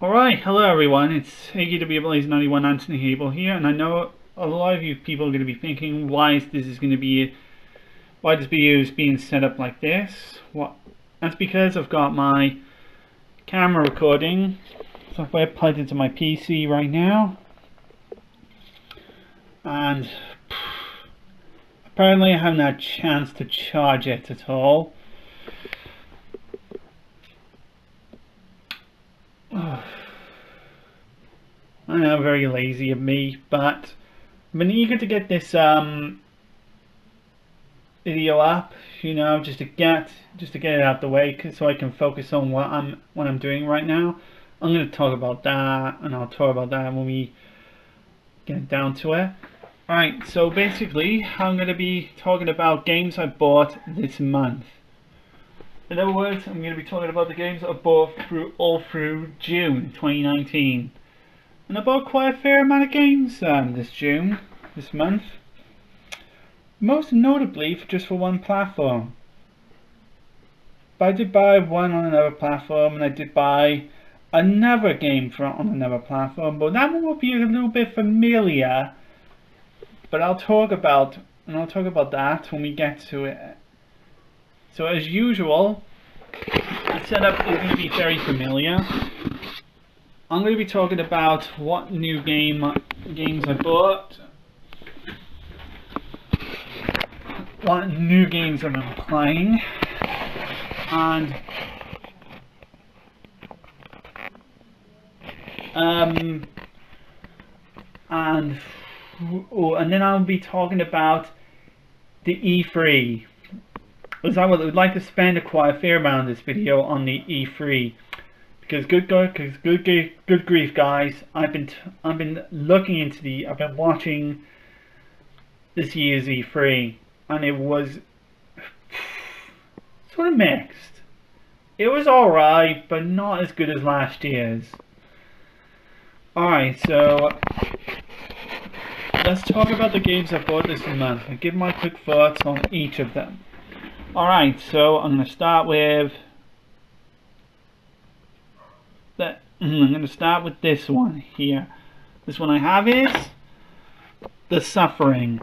Alright, hello everyone, it's AKWBlaze91 Anthony Hable here, and I know a lot of you people are going to be thinking why this video is being set up like this. That's because I've got my camera recording software plugged into my PC right now, and apparently I haven't had a chance to charge it at all. I know, very lazy of me, but I've been eager to get this video up, just to get it out the way, so I can focus on what I'm doing right now. I'm going to talk about that, and I'll talk about that when we get down to it. Alright, so basically I'm going to be talking about games I bought this month. In other words, I'm going to be talking about the games I bought all through June 2019. And I bought quite a fair amount of games this month. Most notably just for one platform. But I did buy one on another platform, and I did buy another game on another platform, but that one will be a little bit familiar. But I'll talk about that when we get to it. So as usual, the setup is going to be very familiar. I'm going to be talking about what new games I bought, what new games I've been playing, and then I'll be talking about the E3, because I would like to spend quite a fair amount of this video on the E3. Because good grief, guys! I've been watching this year's E3, and it was sort of mixed. It was alright, but not as good as last year's. Alright, so let's talk about the games I bought this month and give my quick thoughts on each of them. Alright, so I'm going to start with this one here. This one I have is The Suffering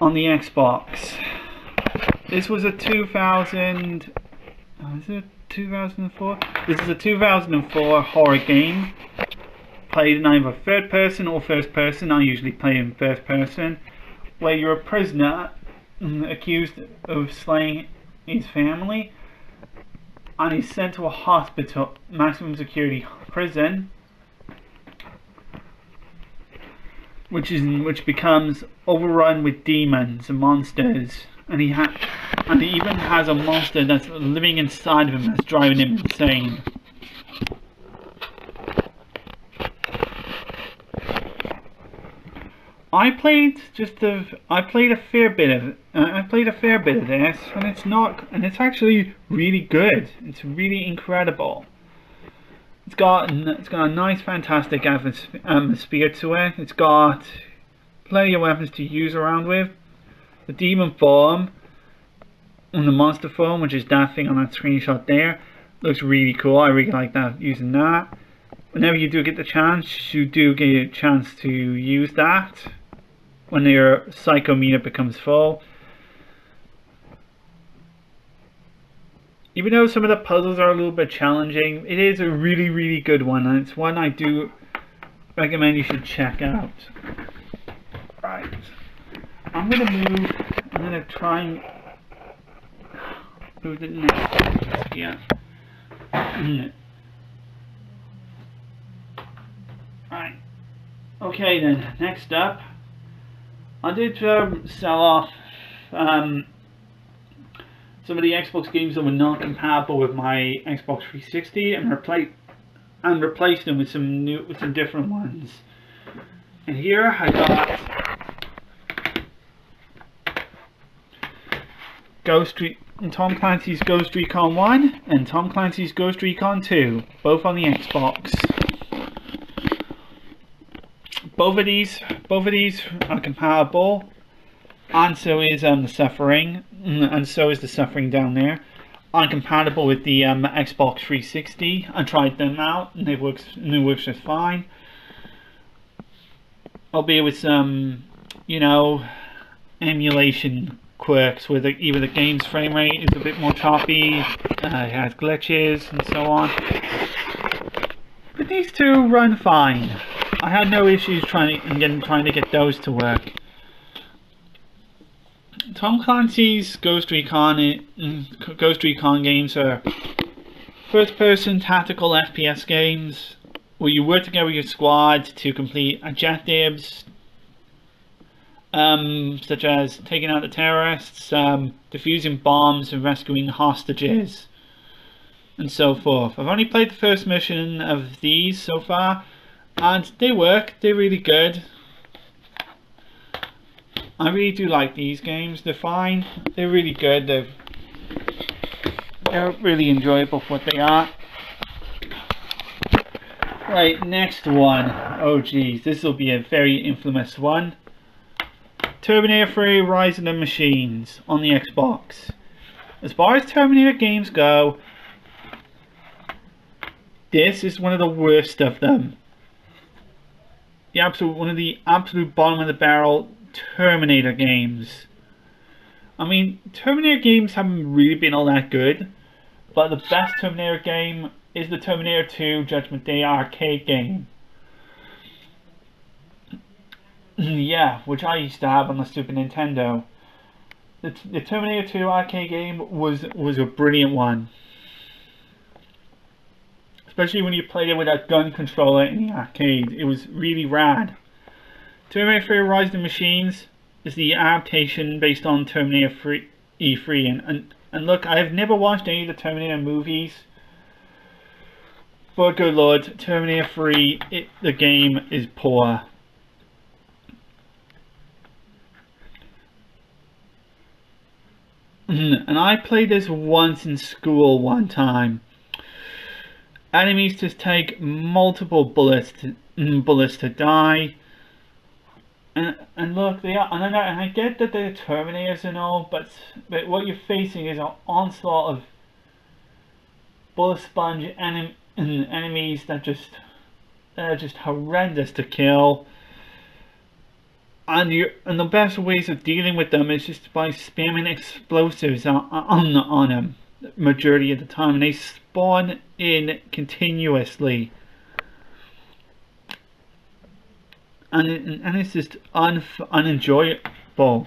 on the Xbox. This was a 2004? This is a 2004 horror game. Played in either third person or first person. I usually play in first person, where you're a prisoner accused of slaying his family, and he's sent to a hospital, maximum security prison, which becomes overrun with demons and monsters, and he even has a monster that's living inside of him that's driving him insane. I played a fair bit of it. I played a fair bit of this, and it's actually really good. It's really incredible. It's got a nice, fantastic atmosphere to it. It's got plenty of weapons to use around with. The demon form and the monster form, which is that thing on that screenshot there, looks really cool. I really like that, using that. Whenever you do get the chance, you do get a chance to use that when your psycho meter becomes full. Even though some of the puzzles are a little bit challenging, it is a really, really good one, and it's one I do recommend you should check out. Right, I'm gonna try and move the next here. Right, okay then, next up, I did sell off some of the Xbox games that were not compatible with my Xbox 360, and replaced them with some different ones. And here I got Tom Clancy's Ghost Recon 1 and Tom Clancy's Ghost Recon 2, both on the Xbox. Both of these are compatible, and so is The Suffering, and so is The Suffering down there. are compatible with the Xbox 360. I tried them out and it works just fine. Albeit with some, you know, emulation quirks where either the game's frame rate is a bit more choppy, it has glitches and so on. But these two run fine. I had no issues trying to get those to work. Tom Clancy's Ghost Recon games are first-person tactical FPS games where you work together with your squad to complete objectives, such as taking out the terrorists, defusing bombs and rescuing hostages, and so forth. I've only played the first mission of these so far, and they work. They're really good. I really do like these games. They're fine. They're really good. They're really enjoyable for what they are. Right, next one. Oh geez, this will be a very infamous one. Terminator 3 Rise of the Machines on the Xbox. As far as Terminator games go, this is one of the worst of them. One of the absolute bottom of the barrel Terminator games. I mean, Terminator games haven't really been all that good, but the best Terminator game is the Terminator 2 Judgment Day arcade game. Yeah, which I used to have on the Super Nintendo. The Terminator 2 arcade game was a brilliant one. Especially when you played it with a gun controller in the arcade. It was really rad. Terminator 3 Rise of the Machines is the adaptation based on Terminator 3 and look, I have never watched any of the Terminator movies, but good lord, Terminator 3, the game is poor. And I played this once in school one time. Enemies just take multiple bullets to die. And look, they are, and I get that they're Terminators and all, but what you're facing is an onslaught of bullet sponge enemies that are just horrendous to kill. And the best ways of dealing with them is just by spamming explosives on them the majority of the time, and they spawn in continuously. And it's just unenjoyable.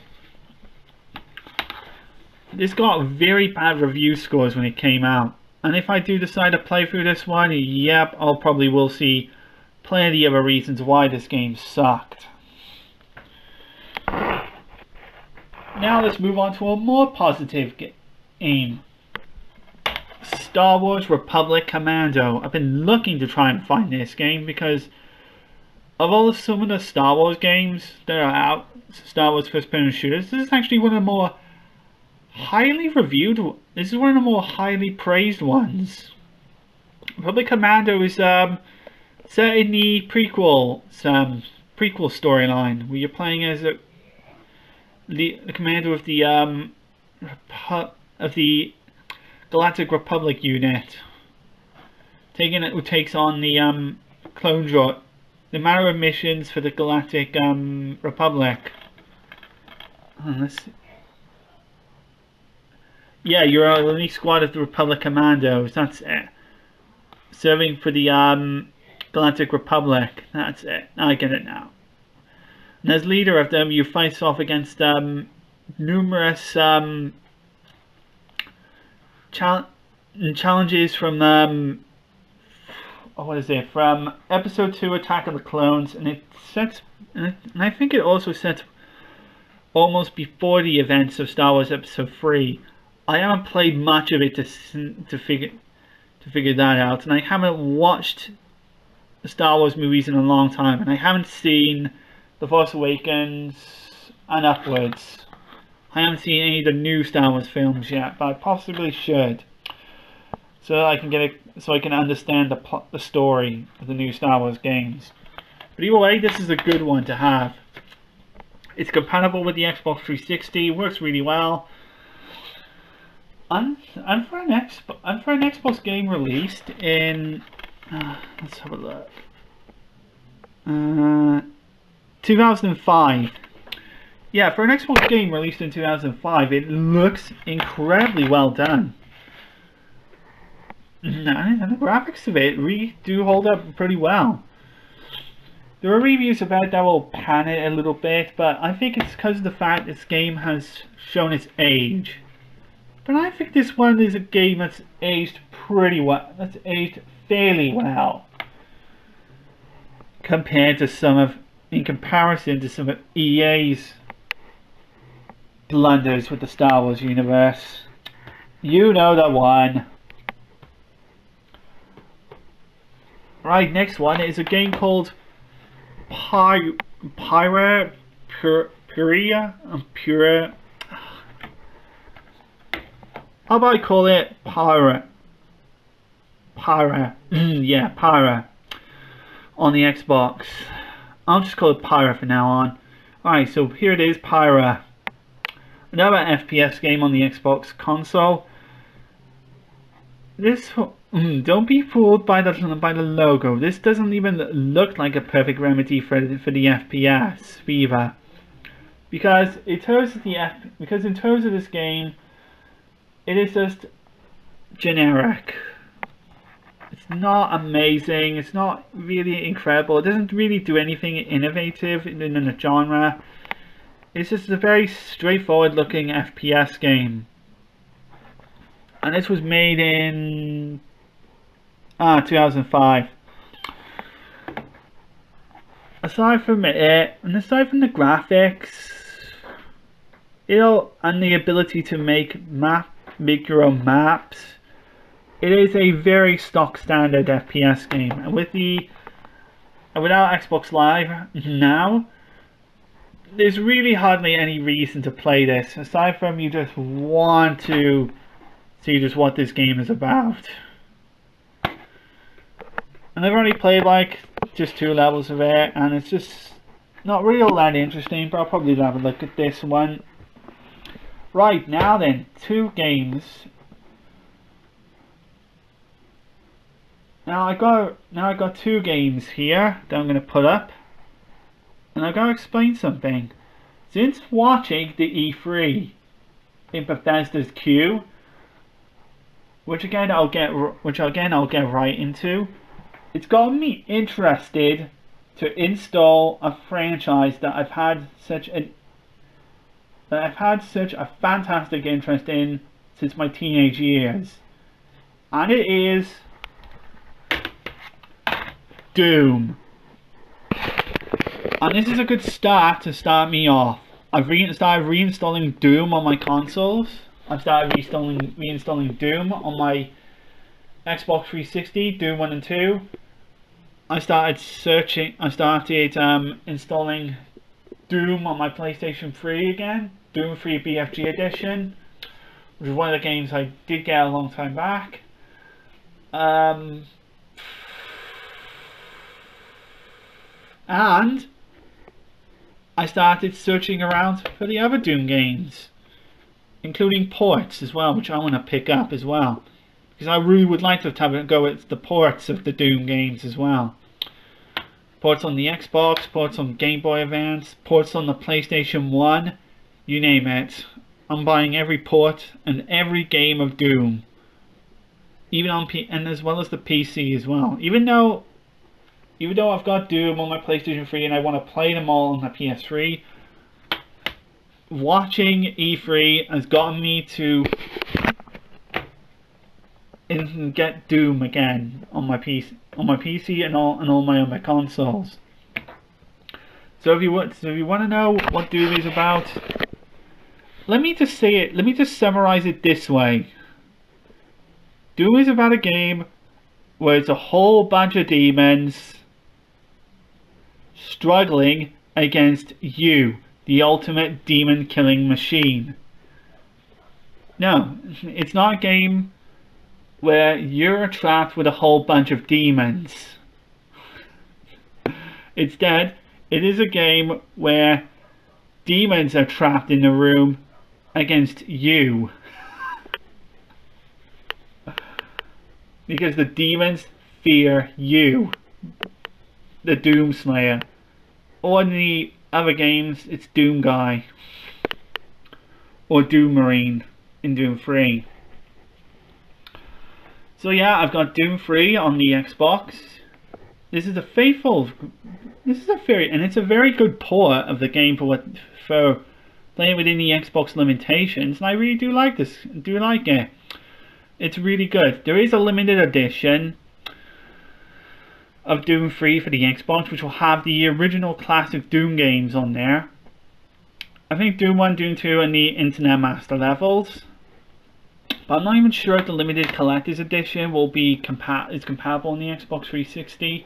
This got very bad review scores when it came out, and if I do decide to play through this one, yep, I'll probably will see plenty of other reasons why this game sucked. Now let's move on to a more positive game. Star Wars Republic Commando. I've been looking to try and find this game because of some of the Star Wars games that are out, Star Wars first-person shooters, this is actually one of the more highly reviewed. This is one of the more highly praised ones. Republic Commando is set in the prequel storyline, where you're playing as the commander of the Galactic Republic unit, who takes on the clone droid. The matter of missions for the Galactic Republic. Let's see. Yeah, you're on the elite squad of the Republic Commandos. That's it. Serving for the Galactic Republic. That's it. I get it now. And as leader of them, you face off against numerous challenges from from Episode 2 Attack of the Clones, and I think it also sets almost before the events of Star Wars Episode 3. I haven't played much of it to figure that out, and I haven't watched the Star Wars movies in a long time, and I haven't seen The Force Awakens and upwards. I haven't seen any of the new Star Wars films yet, but I possibly should, so I can understand the story of the new Star Wars games. But either way, this is a good one to have. It's compatible with the Xbox 360, works really well. I'm for an Xbox game released in let's have a look. 2005. Yeah, for an Xbox game released in 2005, it looks incredibly well done. And the graphics of it really do hold up pretty well. There are reviews about that will pan it a little bit, but I think it's because of the fact this game has shown its age. But I think this one is a game that's aged pretty well. That's aged fairly well. In comparison to some of EA's blunders with the Star Wars universe. You know the one. Right, next one is a game called Pyra. How about I call it Pyra? Yeah, Pyra. On the Xbox. I'll just call it Pyra for now on. Alright, so here it is, Pyra. Another FPS game on the Xbox console. This don't be fooled by the logo. This doesn't even look like a perfect remedy for the FPS fever. Because in terms of this game, it is just generic. It's not amazing. It's not really incredible. It doesn't really do anything innovative in the genre. It's just a very straightforward looking FPS game. And this was made in 2005. Aside from it, and aside from the graphics, and the ability to make your own maps, it is a very stock standard FPS game. And without Xbox Live now, there's really hardly any reason to play this, aside from you just want to see just what this game is about. And I've already played like just 2 levels of it, and it's just not really all that interesting, but I'll probably have a look at this one. Right, now then, 2 games. Now I got 2 games here that I'm going to put up, and I've got to explain something. Since watching the E3 in Bethesda's queue, which again I'll get right into, it's got me interested to install a franchise that I've had such a fantastic interest in since my teenage years, and it is Doom. And this is a good start to start me off. I've started reinstalling Doom on my consoles. I've started reinstalling Doom on my Xbox 360, Doom 1 and 2. I started installing Doom on my PlayStation 3 again, Doom 3 BFG Edition, which is one of the games I did get a long time back. And I started searching around for the other Doom games, including ports as well, which I want to pick up as well, because I really would like to have a go at the ports of the Doom games as well. Ports on the Xbox, ports on Game Boy Advance, ports on the PlayStation 1, you name it. I'm buying every port and every game of Doom, even on and as well as the PC as well. Even though I've got Doom on my PlayStation 3 and I want to play them all on the PS3, watching E3 has gotten me to get Doom again on my PC and all my other consoles. So if you want to know what Doom is about, let me just summarize it this way. Doom is about a game where it's a whole bunch of demons struggling against you, the ultimate demon killing machine. No, it's not a game where you're trapped with a whole bunch of demons. Instead, it is a game where demons are trapped in the room against you. because the demons fear you, the Doom Slayer. Or in the other games, it's Doom Guy or Doom Marine in Doom 3. So yeah, I've got Doom 3 on the Xbox. This is a very, and it's a very good port of the game for playing within the Xbox limitations, and I really do like this. Do like it. It's really good. There is a limited edition of Doom 3 for the Xbox, which will have the original classic Doom games on there. I think Doom 1, Doom 2, and the Internet Master levels. But I'm not even sure if the limited collector's edition will be compatible on the Xbox 360.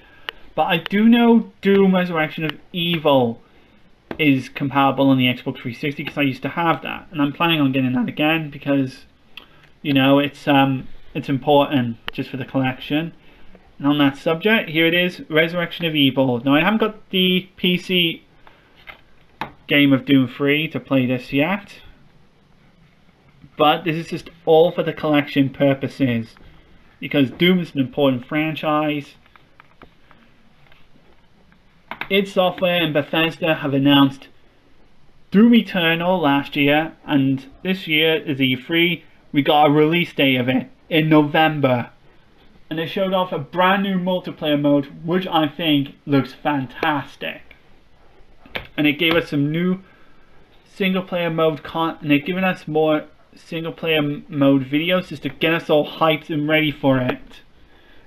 But I do know Doom Resurrection of Evil is compatible on the Xbox 360 because I used to have that, and I'm planning on getting that again because, you know, it's important just for the collection. And on that subject, here it is, Resurrection of Evil. Now I haven't got the PC game of Doom 3 to play this yet, but this is just all for the collection purposes because Doom is an important franchise. id Software and Bethesda have announced Doom Eternal last year, and this year is E3. We got a release date of it in November, and they showed off a brand new multiplayer mode which I think looks fantastic, and it gave us some new single player mode and they've given us more single player mode videos just to get us all hyped and ready for it.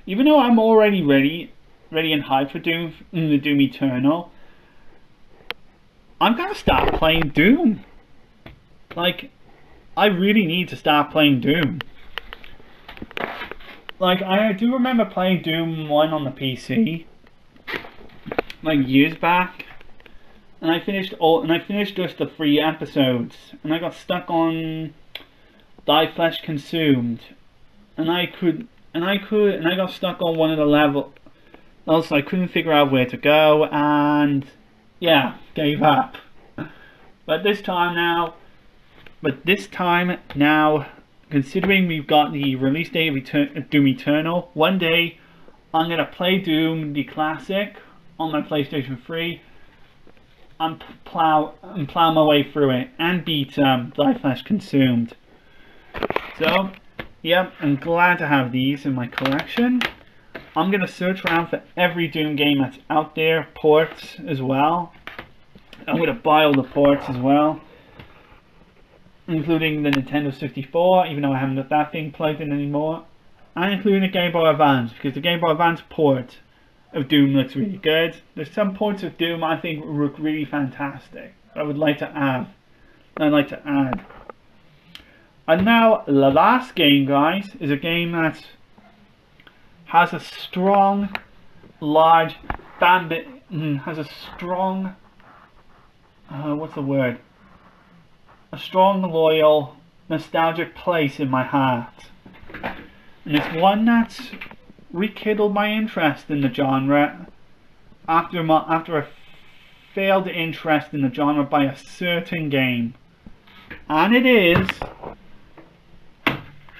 Even though I'm already ready and hyped for Doom Eternal, I'm gonna start playing Doom. Like, I really need to start playing Doom. Like, I do remember playing Doom 1 on the PC, like years back, and I finished just the 3 episodes, and I got stuck on Die Flesh Consumed, and I got stuck on one of the levels. Also, I couldn't figure out where to go, and yeah, gave up. But this time now, considering we've got the release date of Doom Eternal, one day I'm gonna play Doom the classic on my PlayStation 3 and plow my way through it and beat Die Flesh Consumed. So yeah, I'm glad to have these in my collection. I'm gonna search around for every Doom game that's out there, ports as well. I'm gonna buy all the ports as well, including the Nintendo 64, even though I haven't got that thing plugged in anymore, and including the Game Boy Advance, because the Game Boy Advance port of Doom looks really good. There's some ports of Doom I think look really fantastic. I would like to add. And now the last game, guys, is a game that has a strong, large fan base, has a strong, a strong, loyal, nostalgic place in my heart. And it's one that's rekindled my interest in the genre after a failed interest in the genre by a certain game. And it is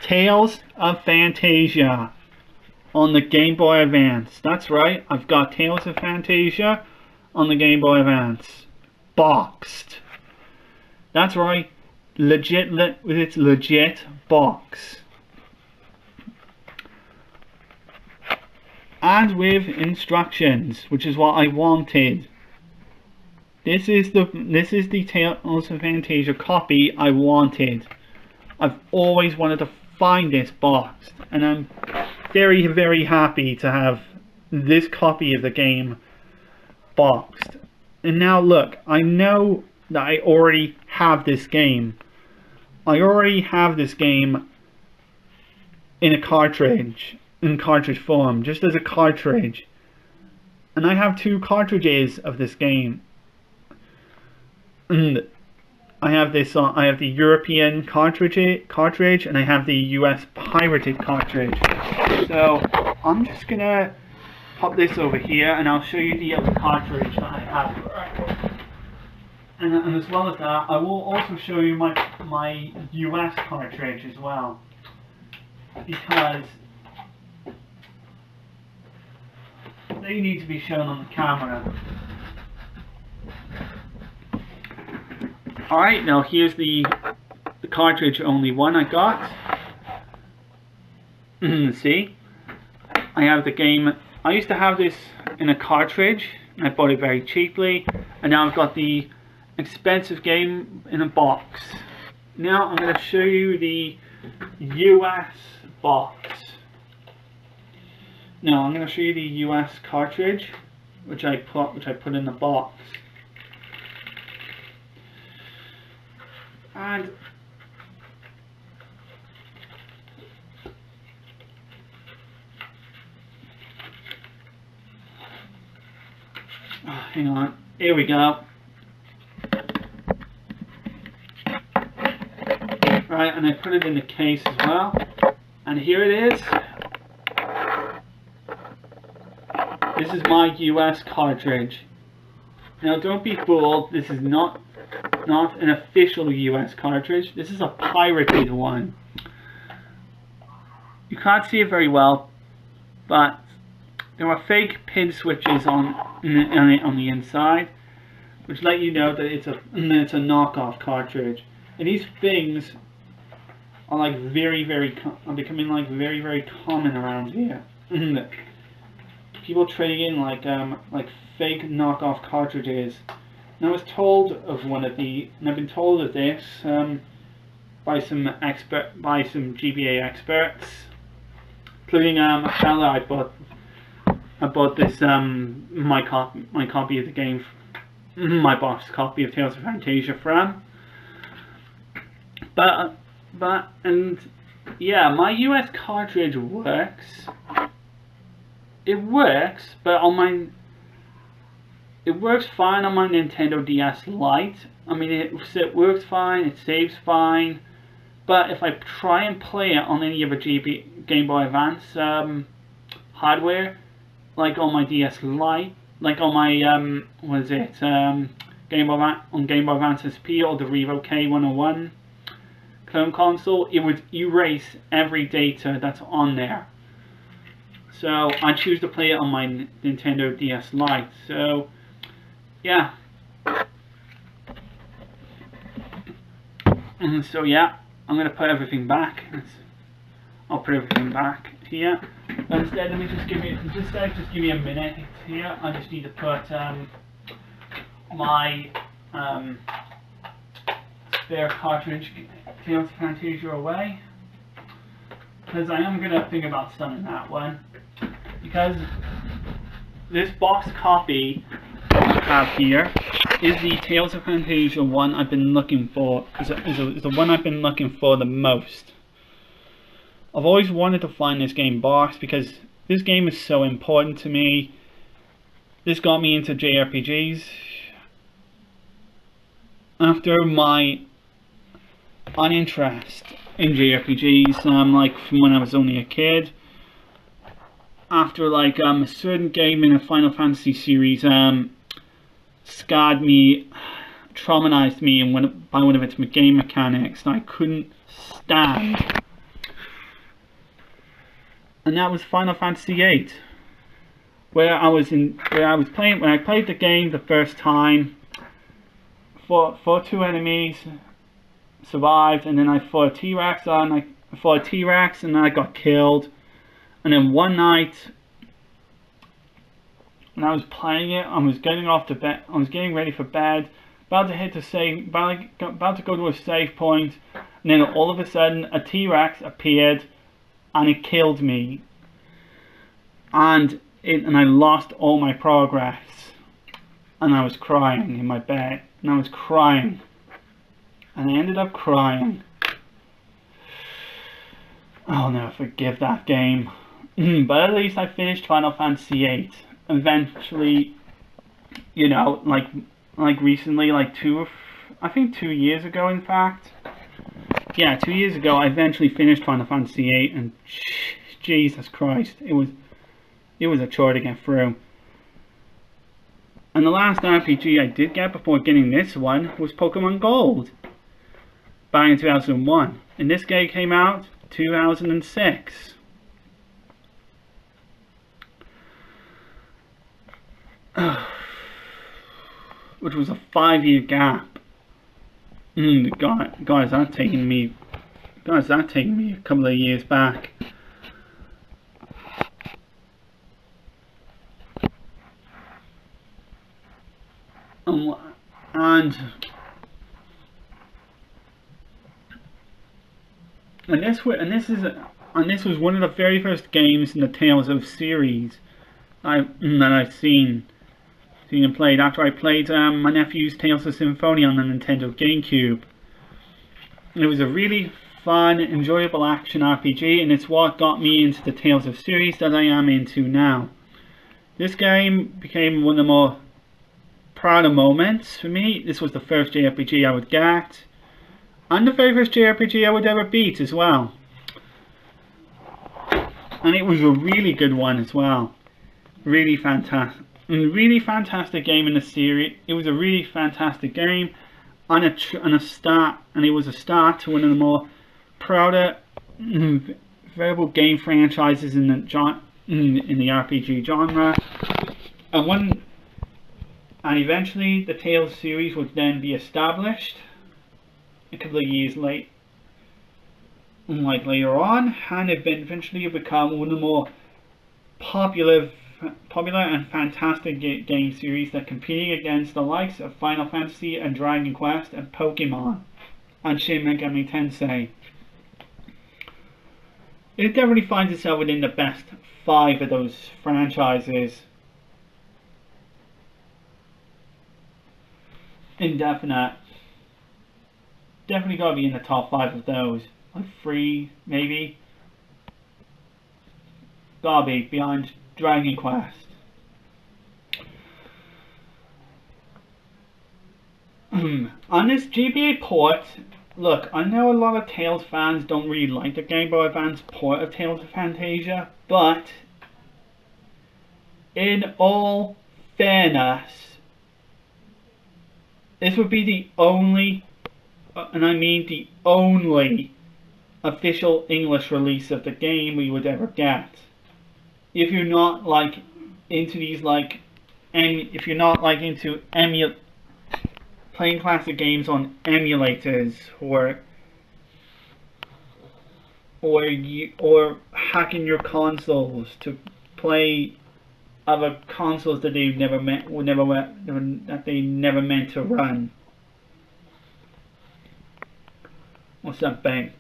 Tales of Phantasia on the Game Boy Advance. That's right, I've got Tales of Phantasia on the Game Boy Advance. Boxed. That's right, legit, with its legit box. And with instructions, which is what I wanted. This is the Tales of Phantasia copy I wanted. I've always wanted to find this boxed, and I'm very, very happy to have this copy of the game boxed. And now look, I know that I already have this game. I already have this game in a cartridge, in cartridge form, just as a cartridge. And I have 2 cartridges of this game. And I have this I have the European cartridge, and I have the US pirated cartridge. So I'm just gonna pop this over here, and I'll show you the other cartridge that I have. And as well as that, I will also show you my US cartridge as well, because they need to be shown on the camera. Alright, now here's the cartridge only one I got. See? I have the game. I used to have this in a cartridge, and I bought it very cheaply, and now I've got the expensive game in a box. Now I'm going to show you the US box. Now I'm going to show you the US cartridge, which I put in the box. And hang on, here we go. Right, and I put it in the case as well. And here it is. This is my US cartridge. Now don't be fooled, this is not an official US cartridge. This is a pirated one. You can't see it very well, but there are fake pin switches on the inside, which let you know that it's a knockoff cartridge. And these things are like becoming like very common around here. People trading in like fake knockoff cartridges. And I was told of one of the, and I've been told of this by some GBA experts, including a fella I bought this my copy of the game, my box copy of Tales of Fantasia from. And yeah, my US cartridge works. It works, but it works fine on my Nintendo DS Lite. I mean, it works fine, it saves fine. But if I try and play it on any of the Game Boy Advance hardware, like on my DS Lite, like on my Game Boy Advance SP or the Revo K101 clone console, it would erase every data that's on there. So I choose to play it on my Nintendo DS Lite. So yeah. And so yeah, I'm gonna put everything back. I'll put everything back here. But instead, let me just give me a minute here. I just need to put my spare cartridge Tales of Fantasia away, because I am gonna think about selling that one, because this box copy I have here is the Tales of Fantasia one I've been looking for. Is the one I've been looking for the most. I've always wanted to find this game box because this game is so important to me. This got me into JRPGs. After my uninterest in JRPGs, like from when I was only a kid, after like a certain game in a Final Fantasy series scarred me, traumatized me by one of its game mechanics that I couldn't stand. And that was Final Fantasy VIII, when I played the game the first time, fought two enemies, survived, and then I fought a T-Rex and then I got killed. And then one night, when I was playing it, I was getting off to bed, I was getting ready for bed, about to go to a save point, and then all of a sudden a T-Rex appeared and it killed me, and I lost all my progress, and I was crying in my bed, and I was crying, and I ended up crying. I'll never forgive that game. But at least I finished Final Fantasy VIII eventually, you know, like recently, I think 2 years ago, in fact. Yeah, 2 years ago I eventually finished Final Fantasy VIII, and Jesus Christ, it was a chore to get through. And the last RPG I did get before getting this one was Pokemon Gold, back in 2001. And this game came out 2006. which was a 5-year gap. Guys, that taking me a couple of years back. And this was one of the very first games in the Tales of series that I've seen and played after I played my nephew's Tales of Symphonia on the Nintendo GameCube. It was a really fun, enjoyable action RPG, and it's what got me into the Tales of series that I am into now. This game became one of the more prouder moments for me. This was the first JRPG I would get, and the very first JRPG I would ever beat as well. And it was a really good one as well. Really fantastic game in the series. It was a really fantastic game, and it was a start to one of the more prouder, variable game franchises in the RPG genre. And eventually the Tales series would then be established a couple of years later, later on, and eventually become one of the more popular and fantastic game series that competing against the likes of Final Fantasy and Dragon Quest and Pokemon and Shin Megami Tensei. It definitely finds itself within the best 5 of those franchises. Indefinite. Definitely gotta be in the top 5 of those. Like 3, maybe. Gotta be behind Dragon Quest. On this GBA port, look, I know a lot of Tales fans don't really like the Game Boy Advance port of Tales of Phantasia, but in all fairness, this would be the only, and I mean the only, official English release of the game we would ever get. If you're not like into these if you're not like into playing classic games on emulators or hacking your consoles to play other consoles that they never meant to run. What's that bang?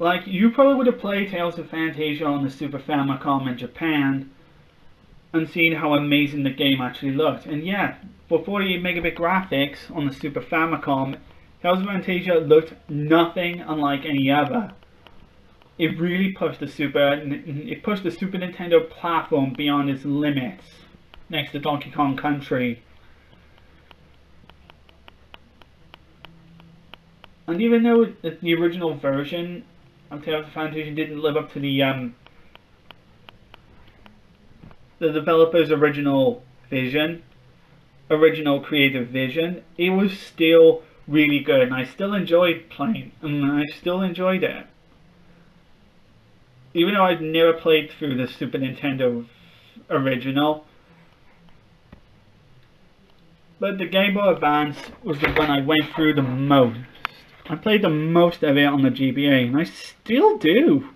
Like, you probably would have played Tales of Phantasia on the Super Famicom in Japan and seen how amazing the game actually looked. And yeah, for 48 megabit graphics on the Super Famicom, Tales of Phantasia looked nothing unlike any other. It really pushed the Super Nintendo platform beyond its limits, next to Donkey Kong Country. And even though the original version of Tales of Phantasia didn't live up to the developer's original creative vision, it was still really good, and I still enjoyed playing, and I still enjoyed it. Even though I'd never played through the Super Nintendo original, but the Game Boy Advance was the one I went through the most. I played the most of it on the GBA, and I still do.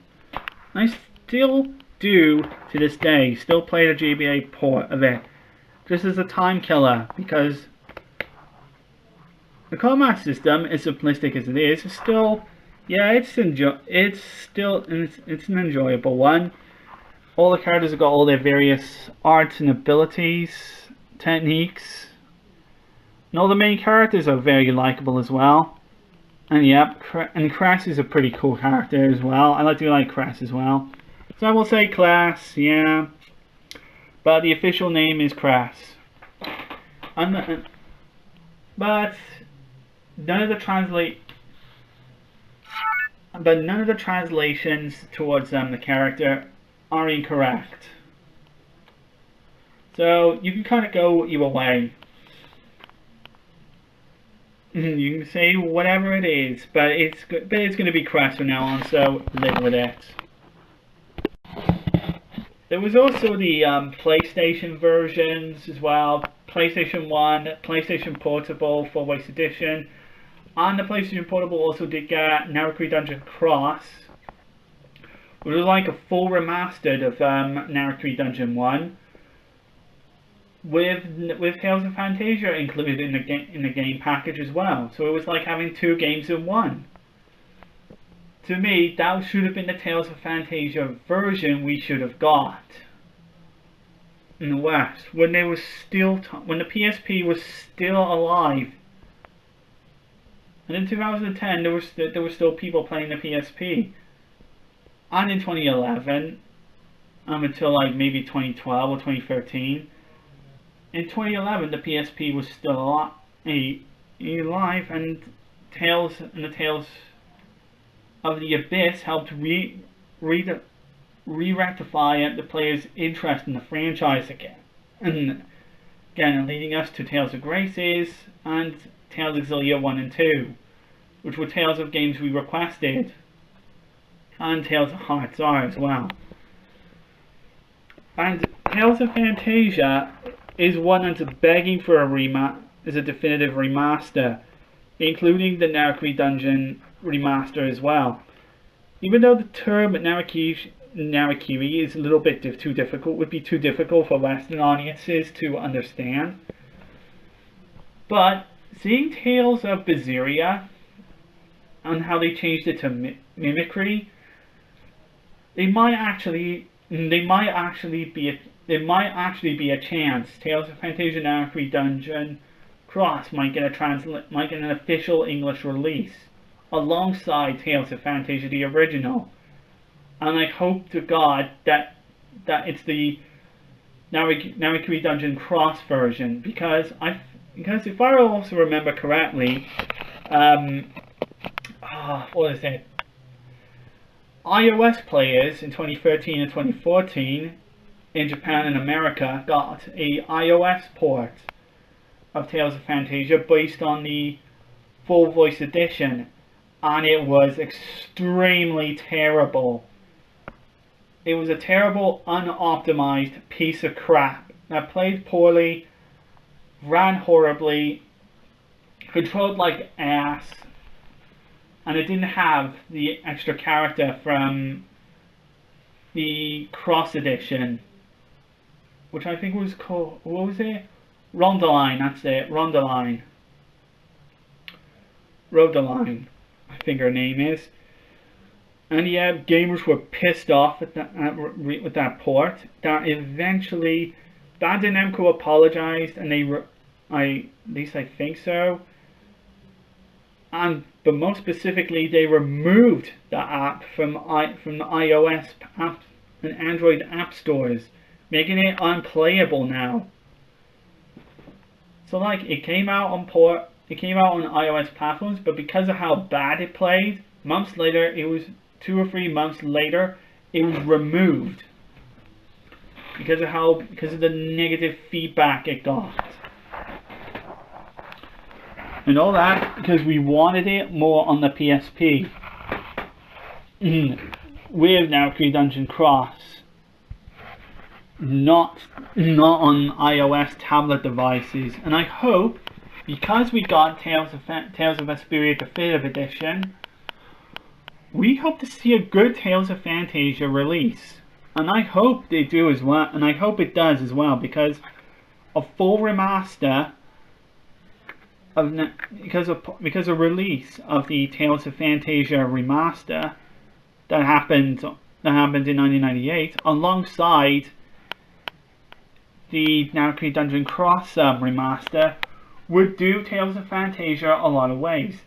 To this day, still play the GBA port of it, just as a time killer, because the combat system, as simplistic as it is still, yeah, it's an enjoyable one. All the characters have got all their various arts and abilities, techniques, and all the main characters are very likable as well. And yep, and Crass is a pretty cool character as well. I like Crass as well. So I will say Class, yeah. But the official name is Crass. But none of the translations towards the character are incorrect. So you can kind of go either way. You can say whatever it is, but it's going to be Crass from now on, so live with it. There was also the PlayStation versions as well. PlayStation 1, PlayStation Portable, Full Voice Edition. And the PlayStation Portable also did get Naraqui Dungeon Cross, which was like a full remastered of Naraqui Dungeon 1, with Tales of Phantasia included in the game package as well. So it was like having two games in one. To me, that should have been the Tales of Phantasia version we should have got in the West when they was still when the PSP was still alive. And in 2010, there were still people playing the PSP. And in 2011, until like maybe 2012 or 2013. In 2011, the PSP was still alive, and the Tales of the Abyss helped re-rectify the player's interest in the franchise again. And again, leading us to Tales of Graces and Tales of Xillia 1 and 2, which were Tales of games we requested, and Tales of Hearts are as well. And Tales of Phantasia is one that's begging for a definitive remaster, including the Naraqui Dungeon remaster as well. Even though the term Naraqiri is a little bit too difficult, would be too difficult for Western audiences to understand. But seeing Tales of Berseria and how they changed it to mimicry, there might actually be a chance Tales of Phantasia Naraqui Dungeon Cross might get an official English release alongside Tales of Phantasia the original. And I hope to God that it's the Naraqui Dungeon Cross version, because if I also remember correctly, what is it? iOS players in 2013 and 2014 in Japan and America got a iOS port of Tales of Phantasia based on the Full Voice Edition, and it was extremely terrible. It was a terrible, unoptimized piece of crap that played poorly, ran horribly, controlled like ass, and it didn't have the extra character from the Cross Edition, which I think was called, what was it? Rondaline, that's it, Rondaline, I think her name is. And yeah, gamers were pissed off with that port. That eventually, Bandai Namco apologized, and at least I think so. But most specifically, they removed the app from the iOS app and Android app stores, making it unplayable now. So like, it came out on iOS platforms, but because of how bad it played, months later, it was 2 or 3 months later, it was removed because of the negative feedback it got. And all that because we wanted it more on the PSP. With Naraqui Dungeon Cross, not on iOS tablet devices. And I hope, because we got Tales of Vesperia Definitive Edition, we hope to see a good Tales of Phantasia release. And I hope they do as well, and I hope it does as well, because a full remaster because a release of the Tales of Phantasia remaster that happened in 1998 alongside the Naraqui Dungeon Cross remaster would do Tales of Phantasia a lot of ways.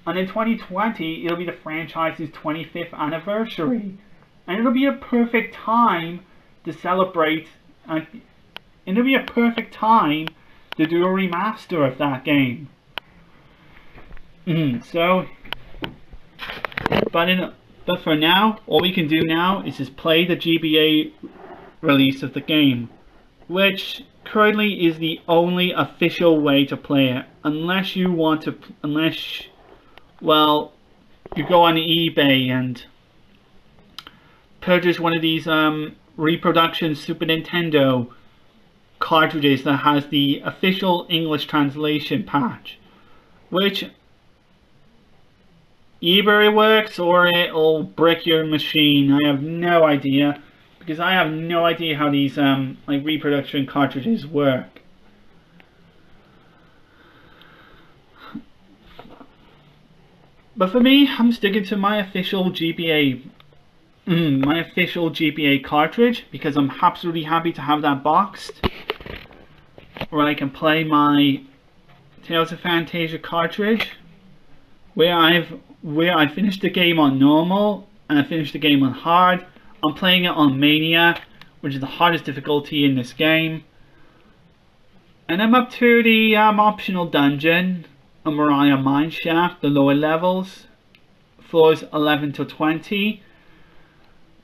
And in 2020 it'll be the franchise's 25th anniversary, and it'll be a perfect time to celebrate, and it'll be a perfect time to do a remaster of that game. But for now, all we can do now is just play the GBA release of the game, which currently is the only official way to play it, unless you go on eBay and purchased one of these reproduction Super Nintendo cartridges that has the official English translation patch, which either it works or it'll brick your machine. I have no idea, because I have no idea how these like reproduction cartridges work. But for me, I'm sticking to my official GBA cartridge, because I'm absolutely happy to have that boxed, where I can play my Tales of Phantasia cartridge, where I finished the game on normal and I finished the game on hard. I'm playing it on Mania, which is the hardest difficulty in this game, and I'm up to the optional dungeon, a Moria Mineshaft, the lower levels, floors 11 to 20,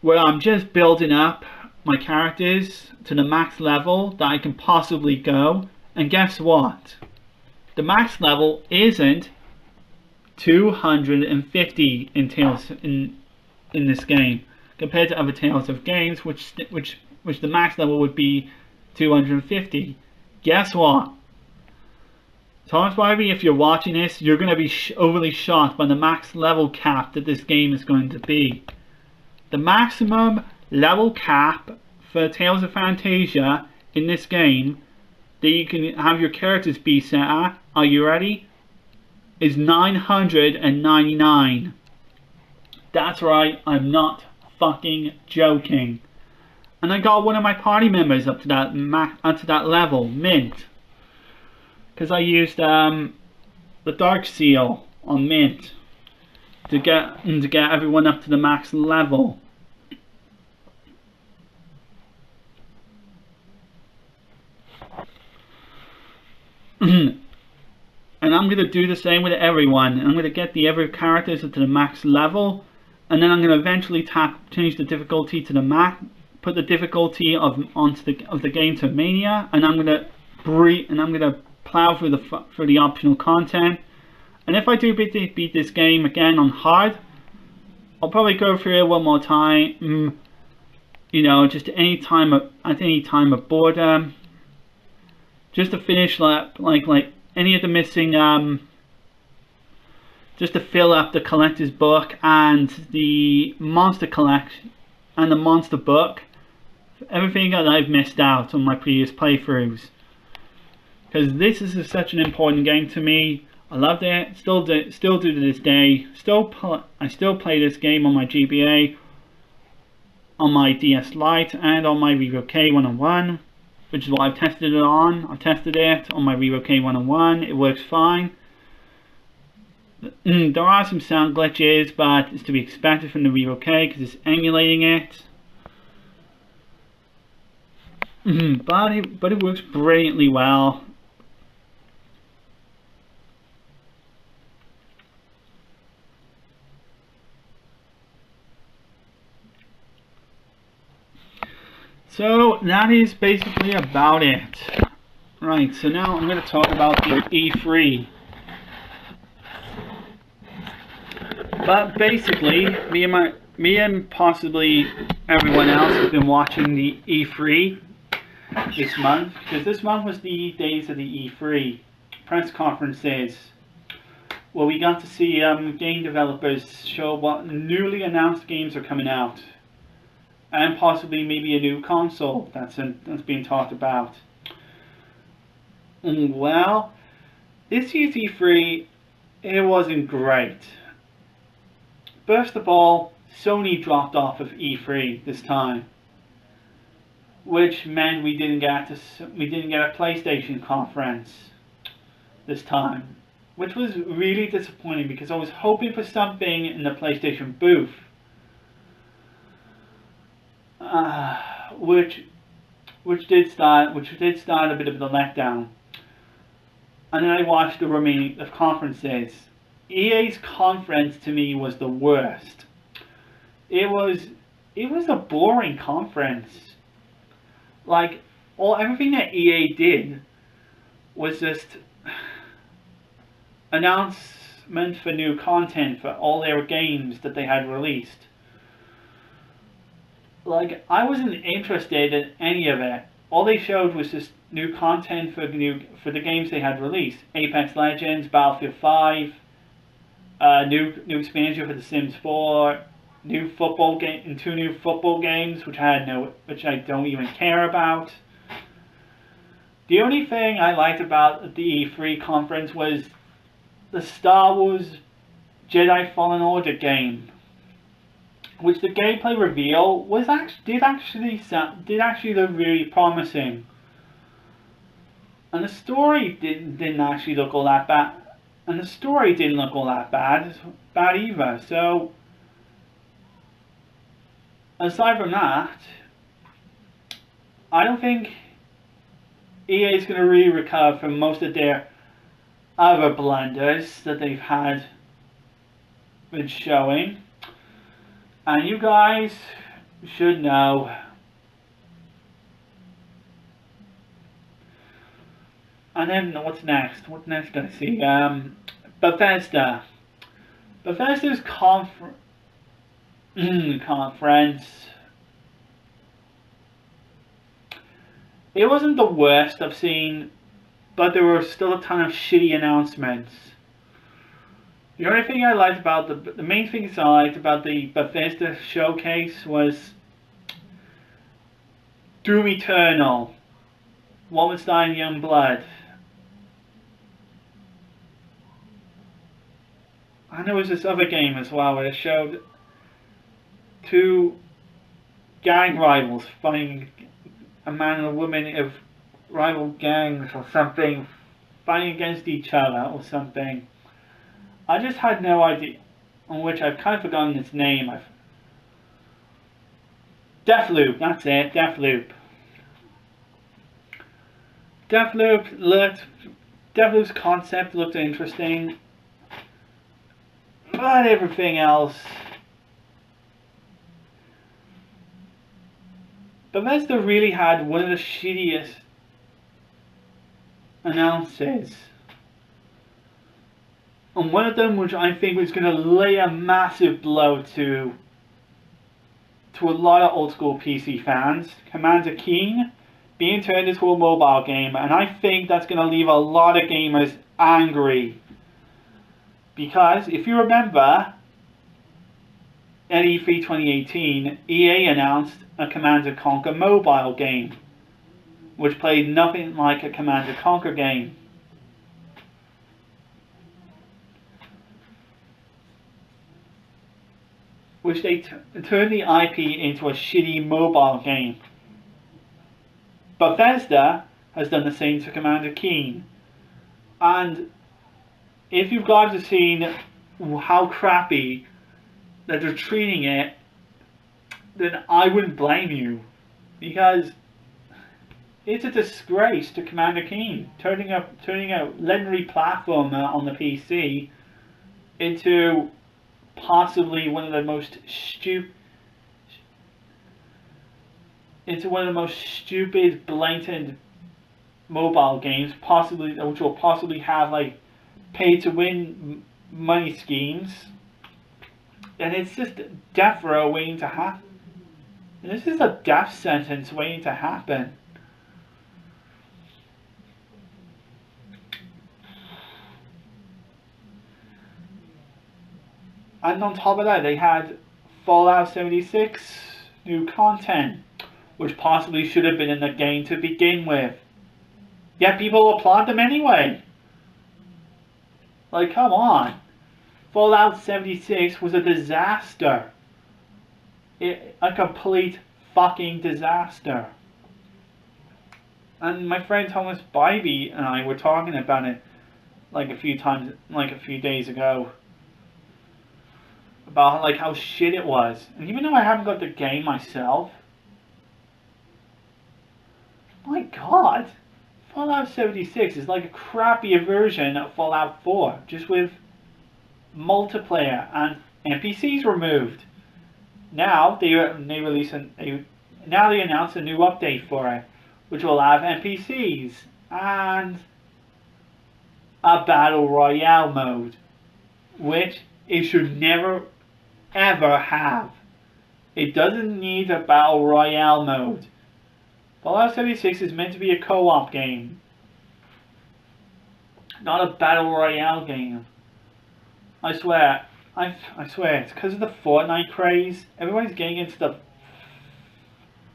where I'm just building up my characters to the max level that I can possibly go. And guess what? The max level isn't 250 in Tales in this game, compared to other Tales of games, which the max level would be 250. Guess what? Thomas Barbie, if you're watching this, you're going to be overly shocked by the max level cap that this game is going to be. The maximum level cap for Tales of Phantasia in this game that you can have your characters be set at, are you ready? Is 999. That's right, I'm not fucking joking. And I got one of my party members up to that level, mint, because I used the Dark Seal on mint to get everyone up to the max level. And I'm going to do the same with everyone. I'm going to get the every characters to the max level, and then I'm going to eventually change the difficulty to the max, put the difficulty of the game to Mania, and I'm going to plow through the optional content. And if I do beat this game again on hard, I'll probably go through it one more time. You know, just at any time of boredom, just to finish like any of the missing, just to fill up the collector's book and the monster collection and the monster book, everything that I've missed out on my previous playthroughs. Because this is such an important game to me. I loved it, still do to this day. I still play this game on my GBA, on my DS Lite, and on my Revo K101, which is what I've tested it on. I've tested it on my Revo K101. It works fine. There are some sound glitches, but it's to be expected from the Revo K because it's emulating it. But it works brilliantly well. So that is basically about it. Right, so now I'm going to talk about the E3. But basically, me and possibly everyone else has been watching the E3 this month, because this month was the days of the E3 press conferences, where we got to see game developers show what newly announced games are coming out, and possibly maybe a new console that's being talked about. Well, this year's E3, it wasn't great. First of all, Sony dropped off of E3 this time, which meant we didn't get a PlayStation conference this time, which was really disappointing because I was hoping for something in the PlayStation booth, which did start a bit of a letdown. And then I watched the remaining of conferences. EA's conference to me was the worst. It was a boring conference. Like, everything that EA did was just announcement for new content for all their games that they had released. like, I wasn't interested in any of it. All they showed was just new content for the games they had released: Apex Legends, Battlefield 5, new expansion for The Sims 4, new football game, and two new football games which I don't even care about. The only thing I liked about the E3 conference was the Star Wars Jedi Fallen Order game, which the gameplay reveal was did actually look really promising, and the story didn't actually look all that bad, and the story didn't look all that bad either. So aside from that, I don't think EA is going to really recover from most of their other blunders that they've had been showing. And you guys should know. And then what's next? What's next? Let's see. Bethesda. Bethesda's conference. It wasn't the worst I've seen, but there were still a ton of shitty announcements. The only thing I liked about the main things I liked about the Bethesda showcase was Doom Eternal, Wolfenstein Youngblood, and there was this other game as well where it showed two gang rivals fighting, a man and a woman of rival gangs or something, fighting against each other or something. I just had no idea, on which I've kind of forgotten its name. Deathloop, that's it, Deathloop. Deathloop's concept looked interesting, but everything else. Bethesda really had one of the shittiest announces. And one of them, which I think was going to lay a massive blow to a lot of old school PC fans, Commander Keen being turned into a mobile game, and I think that's going to leave a lot of gamers angry. Because if you remember, at E3 2018, EA announced a Command & Conquer mobile game, which played nothing like a Command & Conquer game. Which they turned the IP into a shitty mobile game. Bethesda has done the same to Commander Keen. And if you guys have seen how crappy that they're treating it, then I wouldn't blame you. Because it's a disgrace to Commander Keen, turning a legendary platformer on the PC into possibly one of the most stupid, blatant mobile games, which will possibly have like pay to win money schemes, and it's just death row waiting to happen. This is a death sentence waiting to happen. And on top of that, they had Fallout 76 new content, which possibly should have been in the game to begin with. Yet people applaud them anyway. Like, come on. Fallout 76 was a disaster. A complete fucking disaster. And my friend Thomas Bybee and I were talking about it like a few days ago. About like how shit it was. And even though I haven't got the game myself, my god, Fallout 76 is like a crappier version of Fallout 4, just with multiplayer and NPCs removed. Now they announced a new update for it, which will have NPCs and a battle royale mode, which it should never ever have. It doesn't need a battle royale mode. Fallout 76 is meant to be a co-op game, not a battle royale game. I swear, I swear, it's because of the Fortnite craze. Everybody's getting into the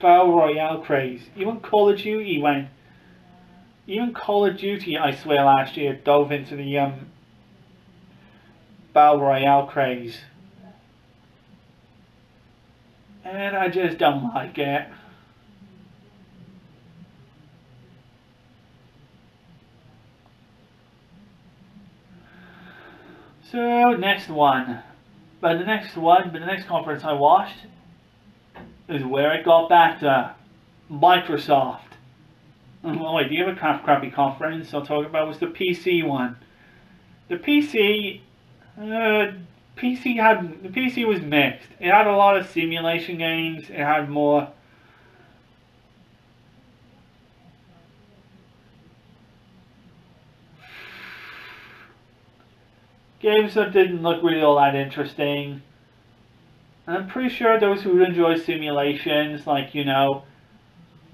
battle royale craze. Even Call of Duty I swear, last year dove into the battle royale craze, and I just don't like it. So next conference I watched is where it got back to Microsoft. Oh wait, the other crappy conference I'll talk about was the PC one. The PC was mixed. It had a lot of simulation games. It had more games that didn't look really all that interesting. And I'm pretty sure those who enjoy simulations, like, you know,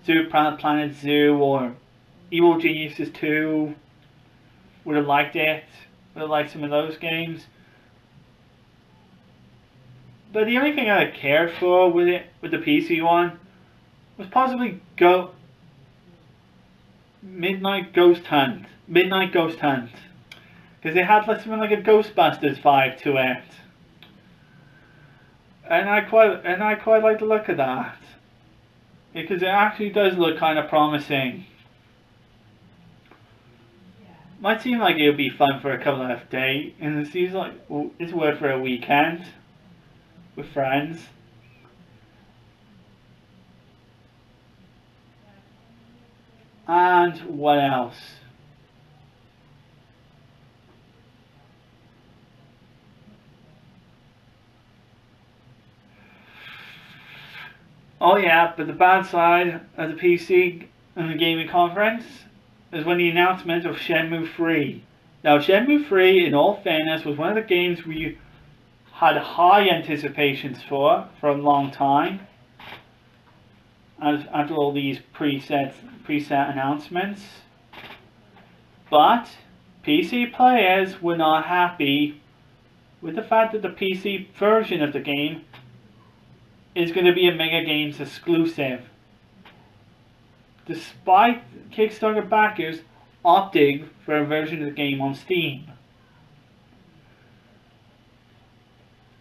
Planet Zoo or Evil Geniuses 2, would have liked it. Would have liked some of those games. But the only thing I cared for with the PC one, was possibly Midnight Ghost Hunt. Because it had something like a Ghostbusters vibe to it. And I quite like the look of that. Because it actually does look kind of promising. Might seem like it would be fun for a couple of days, and it seems like it's worth for a weekend with friends. And what else? Oh yeah, but the bad side of the PC and the gaming conference is when the announcement of Shenmue 3. Now Shenmue 3, in all fairness, was one of the games we had high anticipations for a long time. After all these preset announcements. But PC players were not happy with the fact that the PC version of the game is going to be a Mega Games exclusive, despite Kickstarter backers opting for a version of the game on Steam.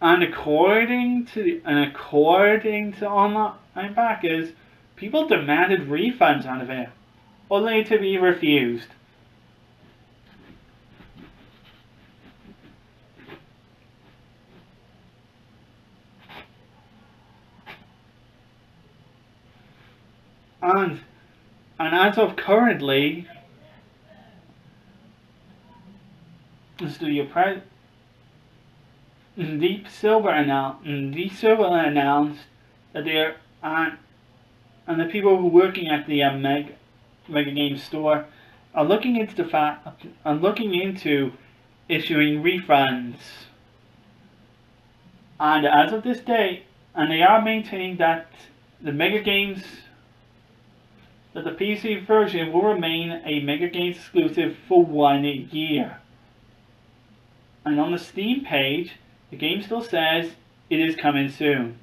And according to online backers, people demanded refunds out of it, only to be refused. And as of currently, Deep Silver announced that they are, and the people who are working at the Mega Games store are looking into issuing refunds. And as of this day, and they are maintaining that the PC version will remain a Mega Games exclusive for 1 year. And on the Steam page, the game still says it is coming soon.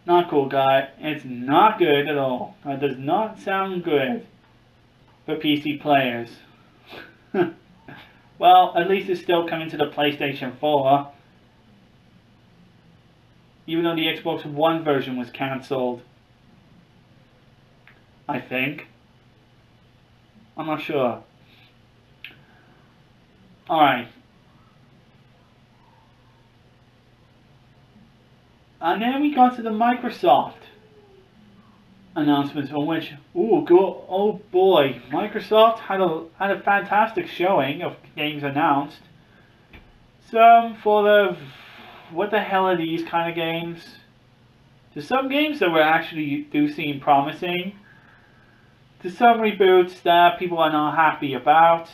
Not cool, guy. It's not good at all. That does not sound good for PC players. Well, at least it's still coming to the PlayStation 4. Even though the Xbox One version was cancelled. I think. I'm not sure. Alright. And then we got to the Microsoft announcements, on which, oh boy, Microsoft had a fantastic showing of games announced. Some full of, what the hell are these kind of games? There's some games that were actually do seem promising. There's some reboots that people are not happy about.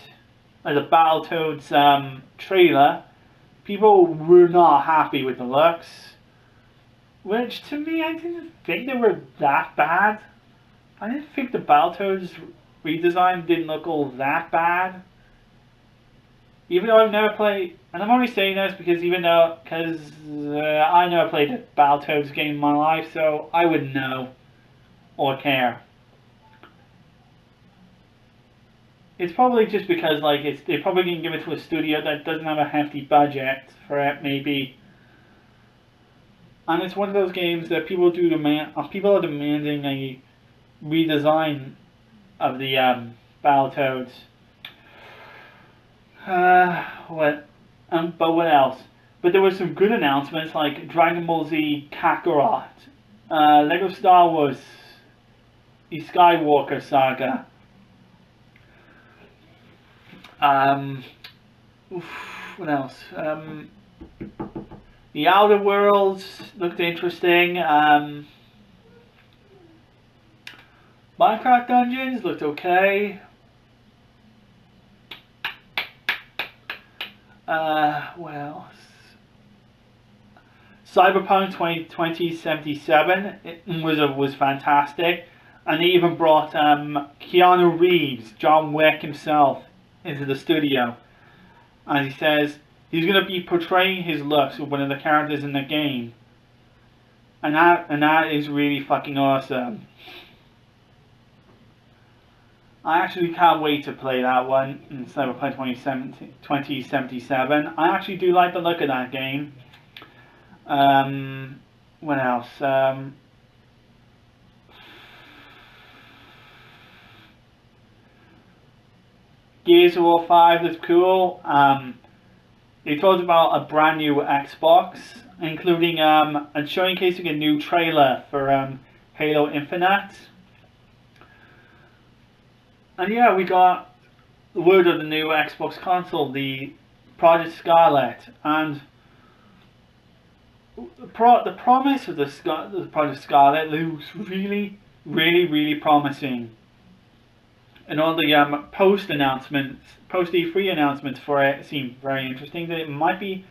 Like the Battletoads trailer. People were not happy with the looks. which to me, I didn't think they were that bad. I didn't think the Battletoads redesign didn't look all that bad. Even though I've never played, and I'm only saying this because I never played a Battletoads game in my life, so I wouldn't know or care. It's probably just because they're probably gonna give it to a studio that doesn't have a hefty budget for it, maybe. And it's one of those games that people are demanding a redesign of the Battletoads. But what else? But there were some good announcements like Dragon Ball Z Kakarot, Lego Star Wars, the Skywalker Saga. What else? The Outer Worlds looked interesting. Minecraft Dungeons looked okay. What else? Cyberpunk 2077 was fantastic, and they even brought Keanu Reeves, John Wick himself, into the studio. As he says, he's going to be portraying his looks with one of the characters in the game, and that is really fucking awesome. I actually can't wait to play that one in Cyberpunk 2077. I actually do like the look of that game. What else? Gears of War 5 looks cool. They talked about a brand new Xbox, including and showcasing a new trailer for Halo Infinite. And yeah, we got the word of the new Xbox console, the Project Scarlet, and the promise of the Project Scarlet looks really, really, really promising. And all the post E3 announcements for it seem very interesting. That it might be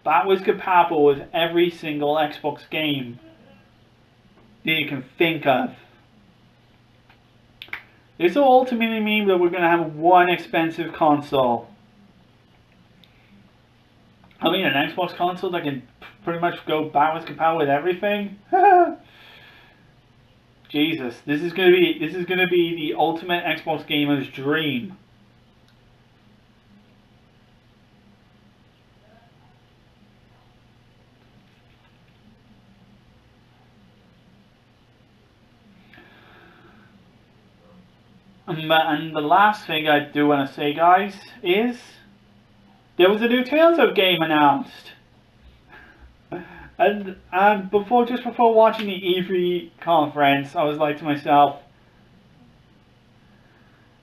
backwards compatible with every single Xbox game that you can think of. This will ultimately mean that we're going to have one expensive console. I mean, an Xbox console that can pretty much go backwards compatible with everything. Jesus, this is going to be the ultimate Xbox gamer's dream. And the last thing I do want to say, guys, is there was a new Tales of game announced. And just before watching the E3 conference, I was like to myself,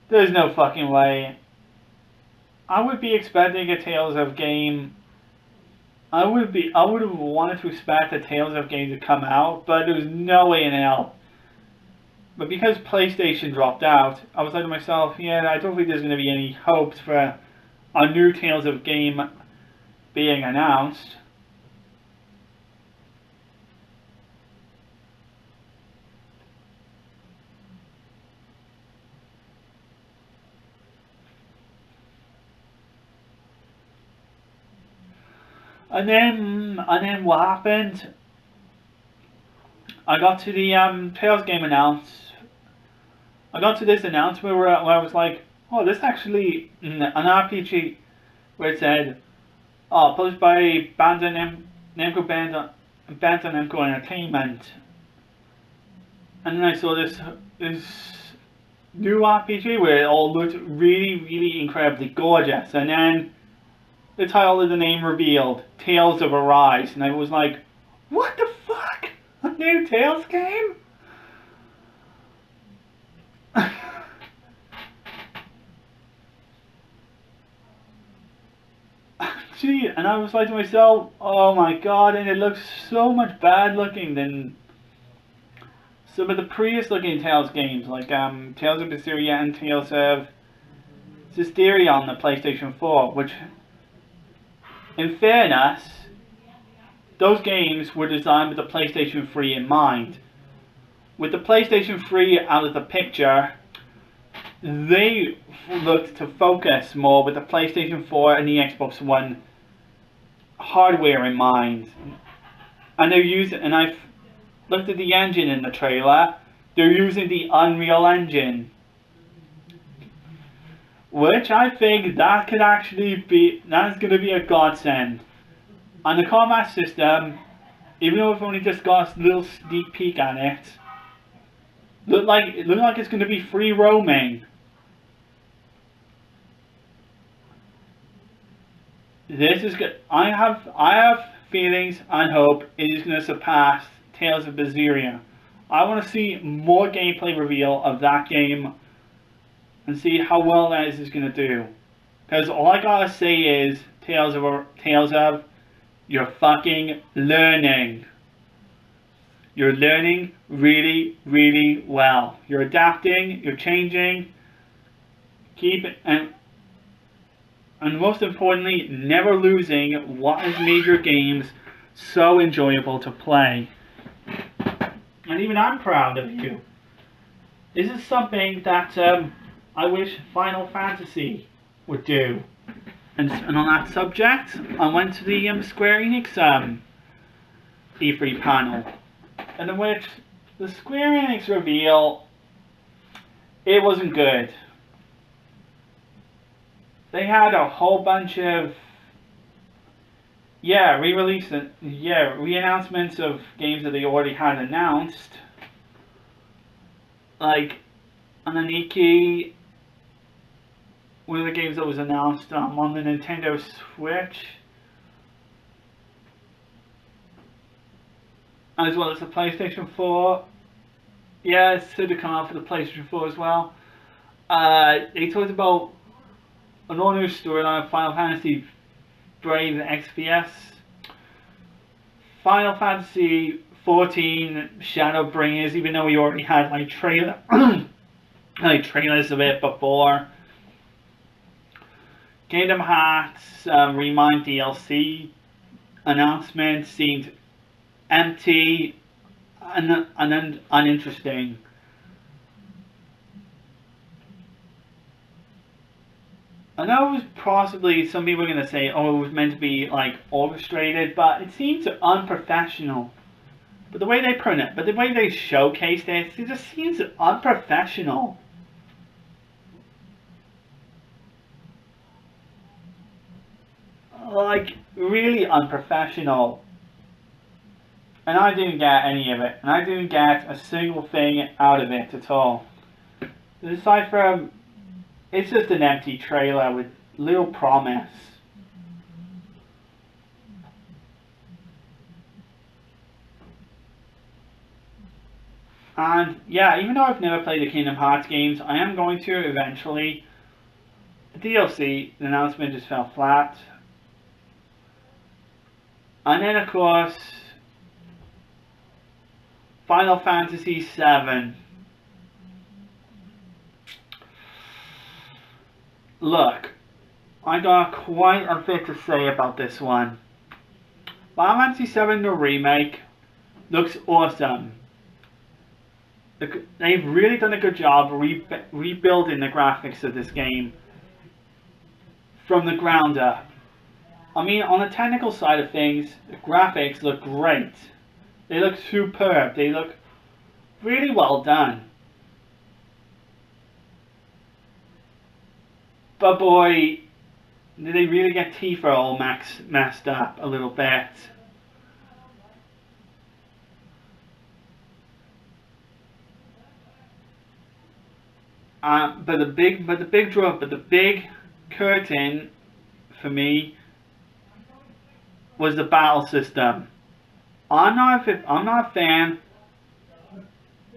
there's no fucking way. I would be expecting a Tales of game. I would have wanted to expect a Tales of game to come out, but there was no way in hell. But because PlayStation dropped out, I was like to myself, yeah, I don't think there's going to be any hopes for a new Tales of game being announced. And then what happened? I got to the Tales game I got to this announcement where I was like, oh, this actually an RPG where it said, oh, published by Bandai Namco Entertainment. And then I saw this new RPG where it all looked really, really incredibly gorgeous. And then the title of the name revealed, Tales of Arise. And I was like, what the fuck? A new Tales game? Gee, and I was like to myself, oh my god, and it looks so much bad looking than some of the previous looking Tales games, like Tales of Berseria and Tales of Zestiria on the PlayStation 4, which, in fairness, those games were designed with the PlayStation 3 in mind. With the PlayStation 3 out of the picture, they looked to focus more with the PlayStation 4 and the Xbox One hardware in mind. And they're using, and I've looked at the engine in the trailer, they're using the Unreal Engine. Which I think that could actually be, that's going to be a godsend. And the combat system, even though we've only just got a little sneak peek at it, look like it's going to be free roaming. This is good. I have feelings and hope it is going to surpass Tales of Berseria. I want to see more gameplay reveal of that game and see how well that is going to do. Because all I gotta say is Tales of, you're fucking learning. You're learning really, really well. You're adapting, you're changing. Keep it, and most importantly, never losing what has made your games so enjoyable to play. And even I'm proud of you. This is something that I wish Final Fantasy would do. And on that subject, I went to the Square Enix E3 panel, in which the Square Enix reveal, it wasn't good. They had a whole bunch of re-announcements of games that they already had announced, like Ananiki, one of the games that was announced on the Nintendo Switch, as well as the PlayStation 4. Yeah, it's said to come out for the PlayStation 4 as well. They talked about an all-new storyline of Final Fantasy Brave XPS, Final Fantasy 14 Shadowbringers, even though we already had like trailers of it before. Kingdom Hearts Remind DLC announcement seemed empty and uninteresting. I know it was possibly, some people are going to say, oh, it was meant to be like orchestrated, but it seems unprofessional. But the way they showcased it just seems unprofessional. Like, really unprofessional. And I didn't get any of it. And I didn't get a single thing out of it at all. Aside from, it's just an empty trailer with little promise. And yeah, even though I've never played the Kingdom Hearts games, I am going to eventually. The DLC, the announcement just fell flat. And then of course, Final Fantasy VII. Look, I got quite a bit to say about this one. Final Fantasy VII, the remake, looks awesome. They've really done a good job rebuilding the graphics of this game from the ground up. I mean, on the technical side of things, the graphics look great. They look superb. They look really well done. But boy, did they really get Tifa all messed up a little bit. But the big curtain for me was the battle system. I'm not a fan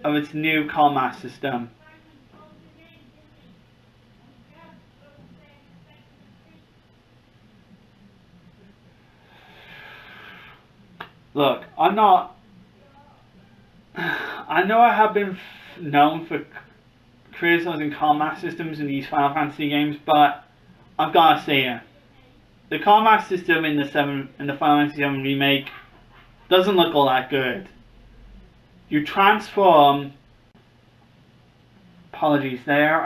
of its new combat system. Look, I know I have been known for criticizing combat systems in these Final Fantasy games, but I've gotta say it. The combat system in the Final Fantasy VII remake doesn't look all that good. You transform. Apologies there.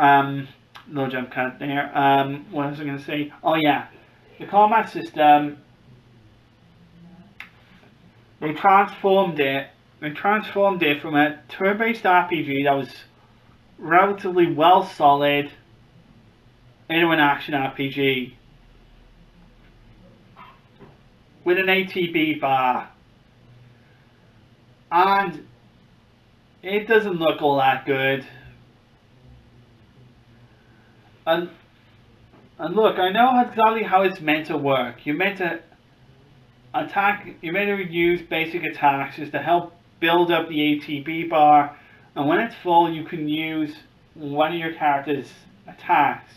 No jump cut there. What was I going to say? Oh yeah, the combat system. They transformed it. They transformed it from a turn-based RPG that was relatively well solid into an action RPG with an ATB bar, and it doesn't look all that good. And look, I know exactly how it's meant to work. You're meant to attack. You're meant to use basic attacks just to help build up the ATB bar, and when it's full, you can use one of your character's attacks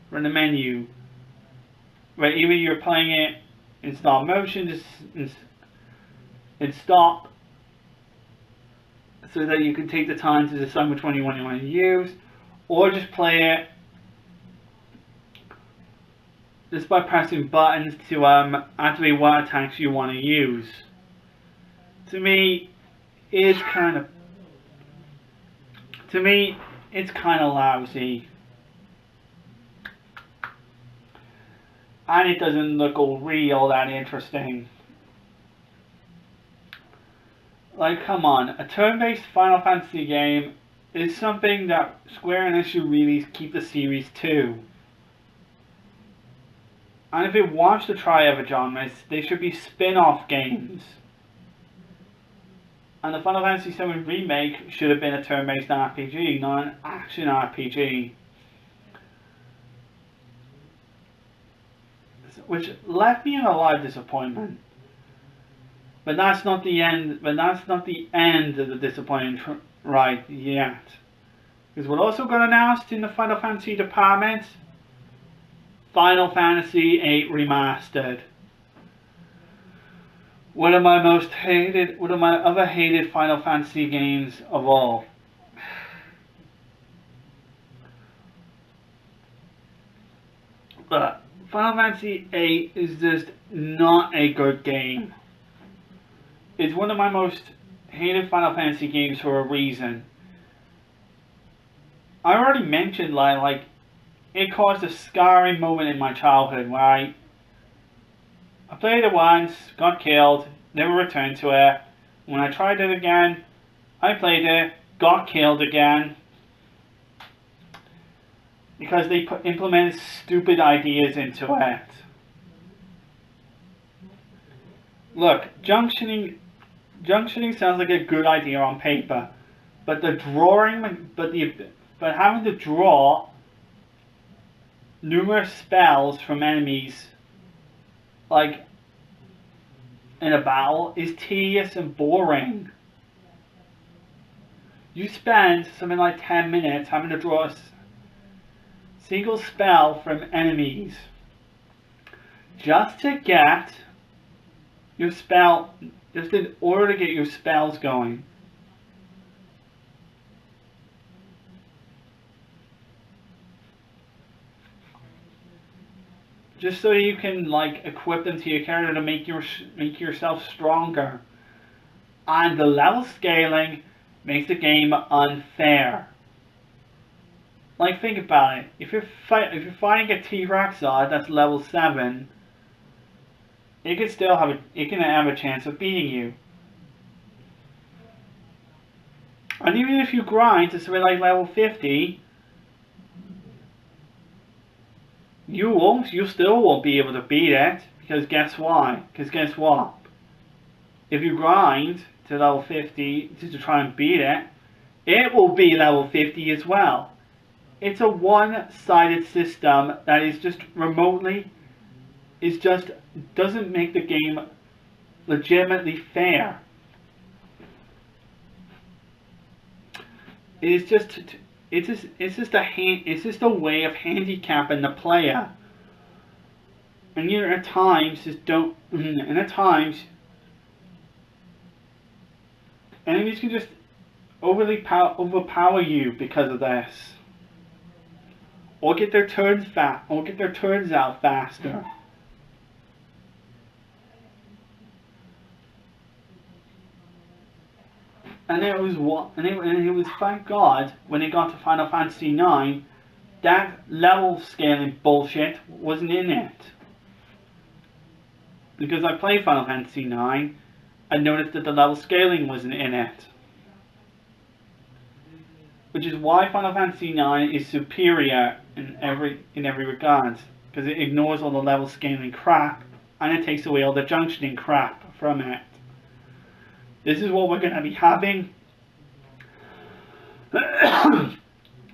from the menu. Right, either you're playing it in stop motion, just in stop, so that you can take the time to decide which one you want to use, or just play it just by pressing buttons to activate what attacks you want to use. To me, it's kind of lousy, and it doesn't look all that interesting. Like, come on, a turn-based Final Fantasy game is something that Square Enix should really keep the series to. And if it wants to try other genres, they should be spin-off games. And the Final Fantasy VII Remake should have been a turn-based RPG, not an action RPG. Which left me in a lot of disappointment. But that's not the end. But that's not the end of the disappointment right yet. Because what also got announced in the Final Fantasy department: Final Fantasy VIII Remastered. One of my other hated Final Fantasy games of all. But Final Fantasy VIII is just not a good game. It's one of my most hated Final Fantasy games for a reason. I already mentioned like it caused a scarring moment in my childhood where I played it once, got killed, never returned to it. When I tried it again, I played it, got killed again. Because they implemented stupid ideas into it. Look, junctioning sounds like a good idea on paper, but but having to draw numerous spells from enemies, like in a battle, is tedious and boring. You spend something like 10 minutes having to draw a single spell from enemies just to get your spell, just in order to get your spells going. Just so you can like equip them to your character to make yourself stronger. And the level scaling makes the game unfair. Like, think about it. If you're fighting a T-Rexod that's level 7, it can have a chance of beating you. And even if you grind to something like level 50, you still won't be able to beat it, because guess why? Because guess what? If you grind to level 50 to try and beat it, it will be level 50 as well. It's a one-sided system that is just doesn't make the game legitimately fair. It's just a way of handicapping the player. And you at times enemies can just overpower you because of this. Or get their turns out faster. And it was thank God when it got to Final Fantasy IX, that level scaling bullshit wasn't in it. Because I played Final Fantasy IX, I noticed that the level scaling wasn't in it. Which is why Final Fantasy IX is superior in every regard, because it ignores all the level scaling crap and it takes away all the junctioning crap from it. This is what we're going to be having.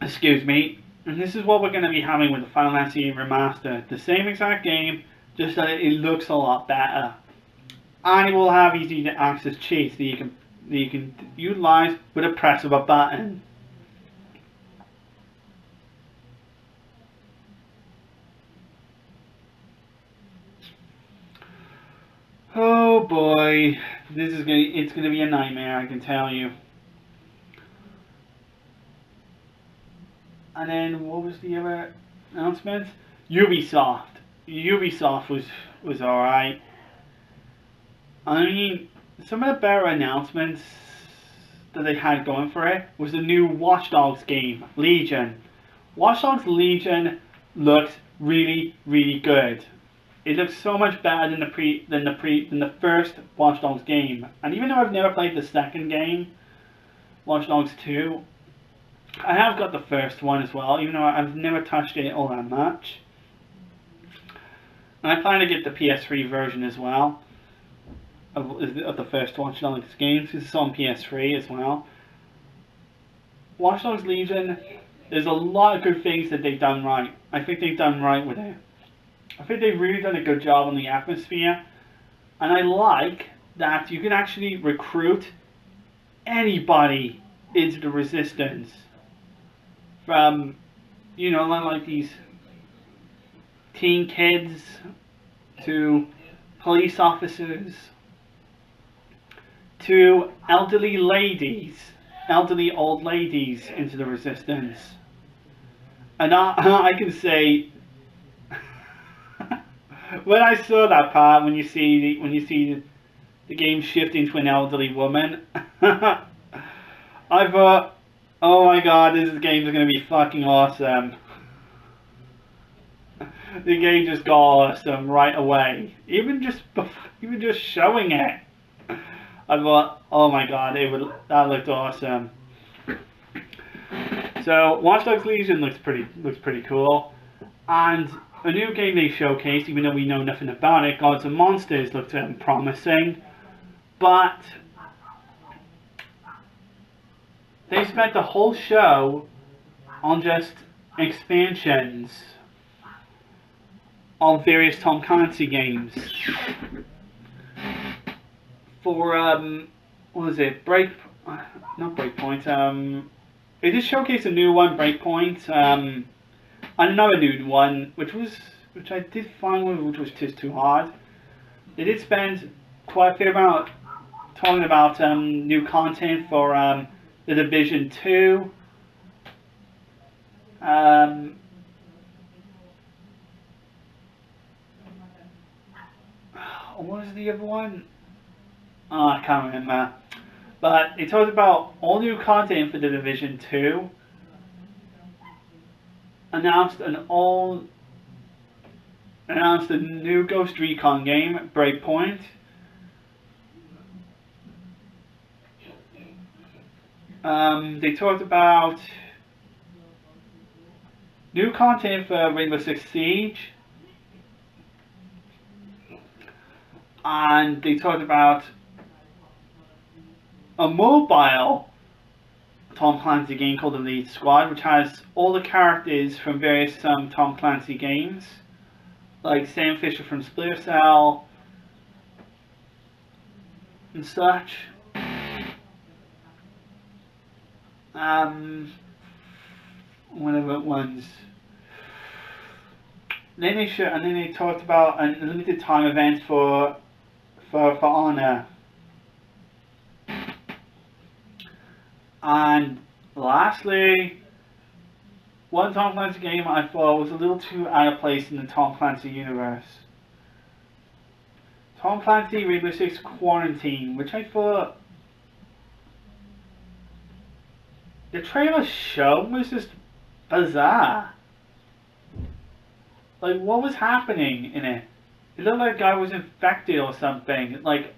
Excuse me. And this is what we're going to be having with the Final Fantasy Remaster. The same exact game, just that it looks a lot better. And it will have easy to access cheats that you can utilize with a press of a button. Oh boy, it's gonna be a nightmare, I can tell you. And then what was the other announcement? Ubisoft. Ubisoft was alright. I mean, some of the better announcements that they had going for it was the new Watch Dogs game, Legion. Watch Dogs Legion looks really, really good. It looks so much better than the first Watch Dogs game. And even though I've never played the second game, Watch Dogs 2, I have got the first one as well, even though I've never touched it all that much. And I plan to get the PS3 version as well of the first Watch Dogs game, because it's on PS3 as well. Watch Dogs Legion, there's a lot of good things that they've done right. I think they've done right with it. I think they've really done a good job on the atmosphere, and I like that you can actually recruit anybody into the Resistance. From, you know, like these teen kids to police officers to elderly old ladies into the Resistance. And I can say, when I saw that part, when you see the game shifting to an elderly woman, I thought, oh my god, this game is going to be fucking awesome. The game just got awesome right away. Even just showing it, I thought, oh my god, that looked awesome. So Watch Dogs Legion looks pretty cool, and a new game they showcased, even though we know nothing about it, Gods and Monsters, looked promising, but they spent the whole show on just expansions on various Tom Clancy games. For what was it? Not Breakpoint. They just showcased a new one, Breakpoint. And another new one, which I did find which was just too hard. They did spend quite a fair amount talking about new content for The Division 2. What was the other one? Oh, I can't remember. But they talked about all new content for The Division 2. Announced a new Ghost Recon game, Breakpoint. They talked about new content for Rainbow Six Siege. And they talked about a mobile Tom Clancy game called Elite Squad, which has all the characters from various Tom Clancy games, like Sam Fisher from Splinter Cell and such. Whatever ones. Then they talked about a limited time event for Honor. And lastly, one Tom Clancy game I thought was a little too out of place in the Tom Clancy universe. Tom Clancy Rainbow Six Quarantine, which I thought The trailer show was just bizarre. Like, what was happening in it? It looked like a guy was infected or something. Like,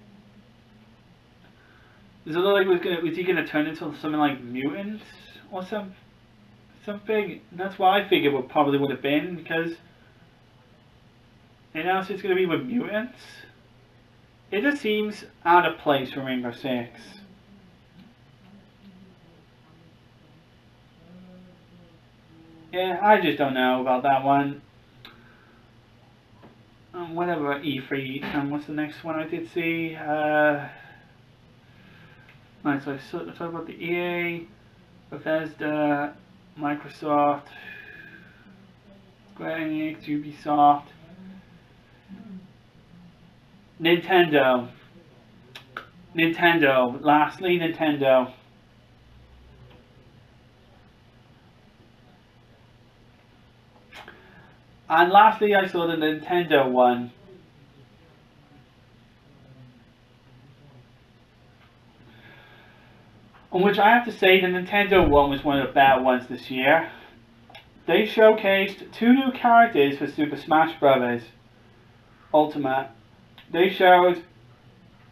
does it look like was he gonna turn into something like mutants or something? And that's what I figured it probably would have been, because and now it's gonna be with mutants. It just seems out of place for Rainbow Six. Yeah, I just don't know about that one. Whatever E3, what's the next one I did see? Right, so I talked about the EA, Bethesda, Microsoft, Square Enix, Ubisoft, Nintendo. Lastly, Nintendo. And lastly, I saw the Nintendo one. On which I have to say the Nintendo one was one of the better ones this year. They showcased 2 new characters for Super Smash Bros. Ultimate. They showed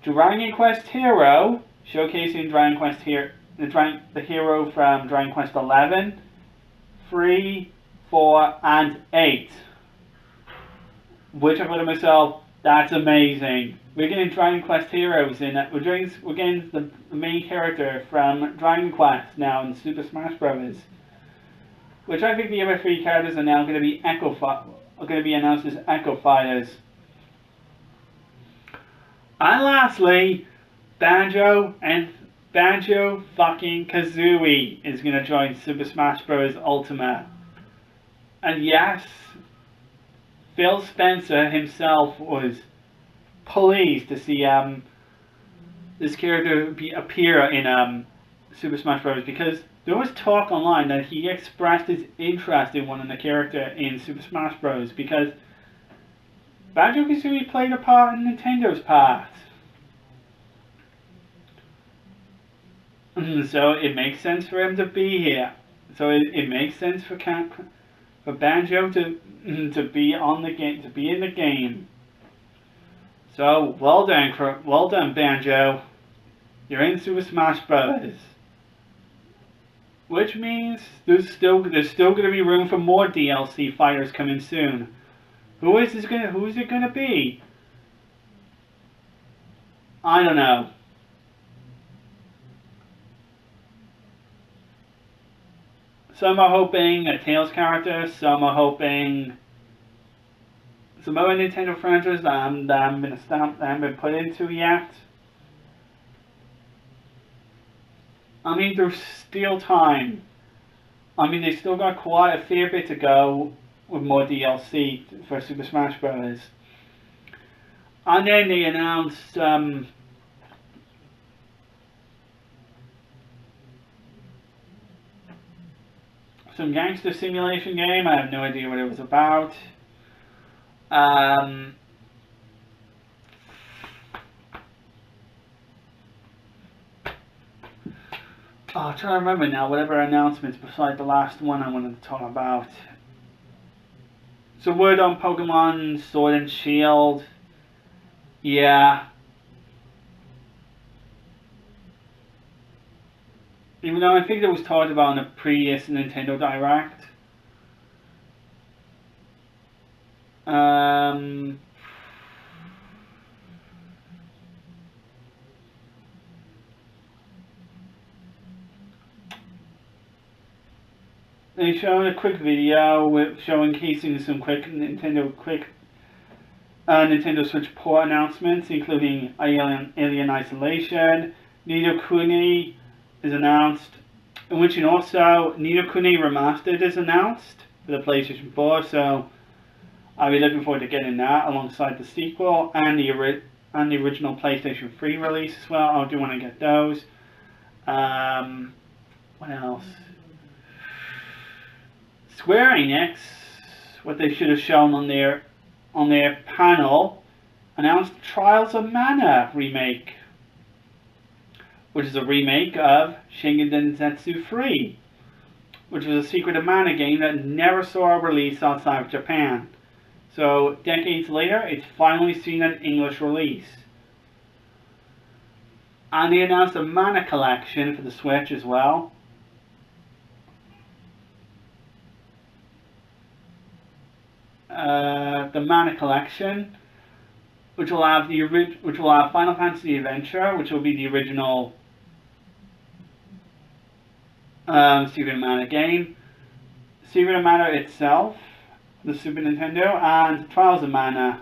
Dragon Quest Hero, showcasing Dragon Quest the hero from Dragon Quest 11, 3, 4, and 8. Which I thought to myself, that's amazing. We're getting Dragon Quest heroes in it. We're getting the main character from Dragon Quest now in Super Smash Bros. Which I think the other 3 characters are now going to be announced as Echo Fighters. And lastly, Banjo fucking Kazooie is going to join Super Smash Bros. Ultimate. And yes, Phil Spencer himself was pleased to see this character appear in Super Smash Bros. Because there was talk online that he expressed his interest in wanting the character in Super Smash Bros. Because Banjo-Kazooie played a part in Nintendo's past. So it makes sense for him to be here. So it makes sense for Banjo to be on the game, to be in the game. So well done, Banjo. You're in Super Smash Bros. Which means there's still going to be room for more DLC fighters coming soon. Who is it going to be? I don't know. Some are hoping a Tails character, some are hoping some other Nintendo franchises that haven't been put into yet. I mean, there's still time. I mean, they still got quite a fair bit to go with more DLC for Super Smash Bros. And then they announced some gangster simulation game. I have no idea what it was about. I'm trying to remember now, whatever announcements beside the last one I wanted to talk about. So word on Pokemon Sword and Shield. Yeah. Even though I think it was talked about in a previous Nintendo Direct. They showed a quick video showcasing some Nintendo Switch port announcements, including Alien Isolation, Ni-no-Kuni is announced, in which also Ni-no-Kuni Remastered is announced for the PlayStation 4, so I'll be looking forward to getting that alongside the sequel and the original PlayStation 3 release as well. I do want to get those. What else? Square Enix, what they should have shown on their panel, announced Trials of Mana remake. which is a remake of Shingen Densetsu 3, which was a Secret of Mana game that never saw a release outside of Japan. So, decades later, it's finally seen an English release. And they announced a Mana collection for the Switch as well. The Mana collection, which will have Final Fantasy Adventure, which will be the original Secret of Mana game, Secret of Mana itself, the Super Nintendo, and Trials of Mana.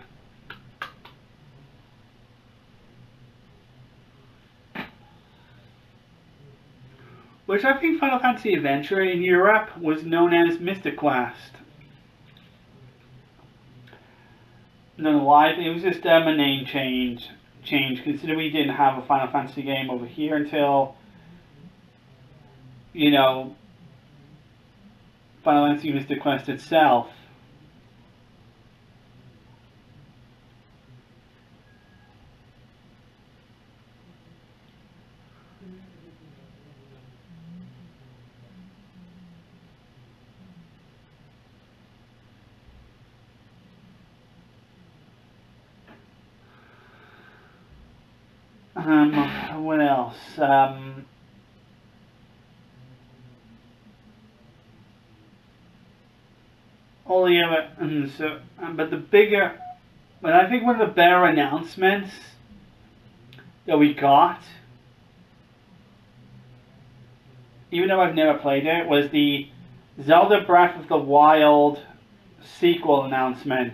Which I think Final Fantasy Adventure in Europe was known as Mystic Quest. I don't know why, it was just a name change, considering we didn't have a Final Fantasy game over here until, you know, Final Fantasy Mystic Quest itself. What else? All the other, but I think one of the better announcements that we got, even though I've never played it, was the Zelda Breath of the Wild sequel announcement.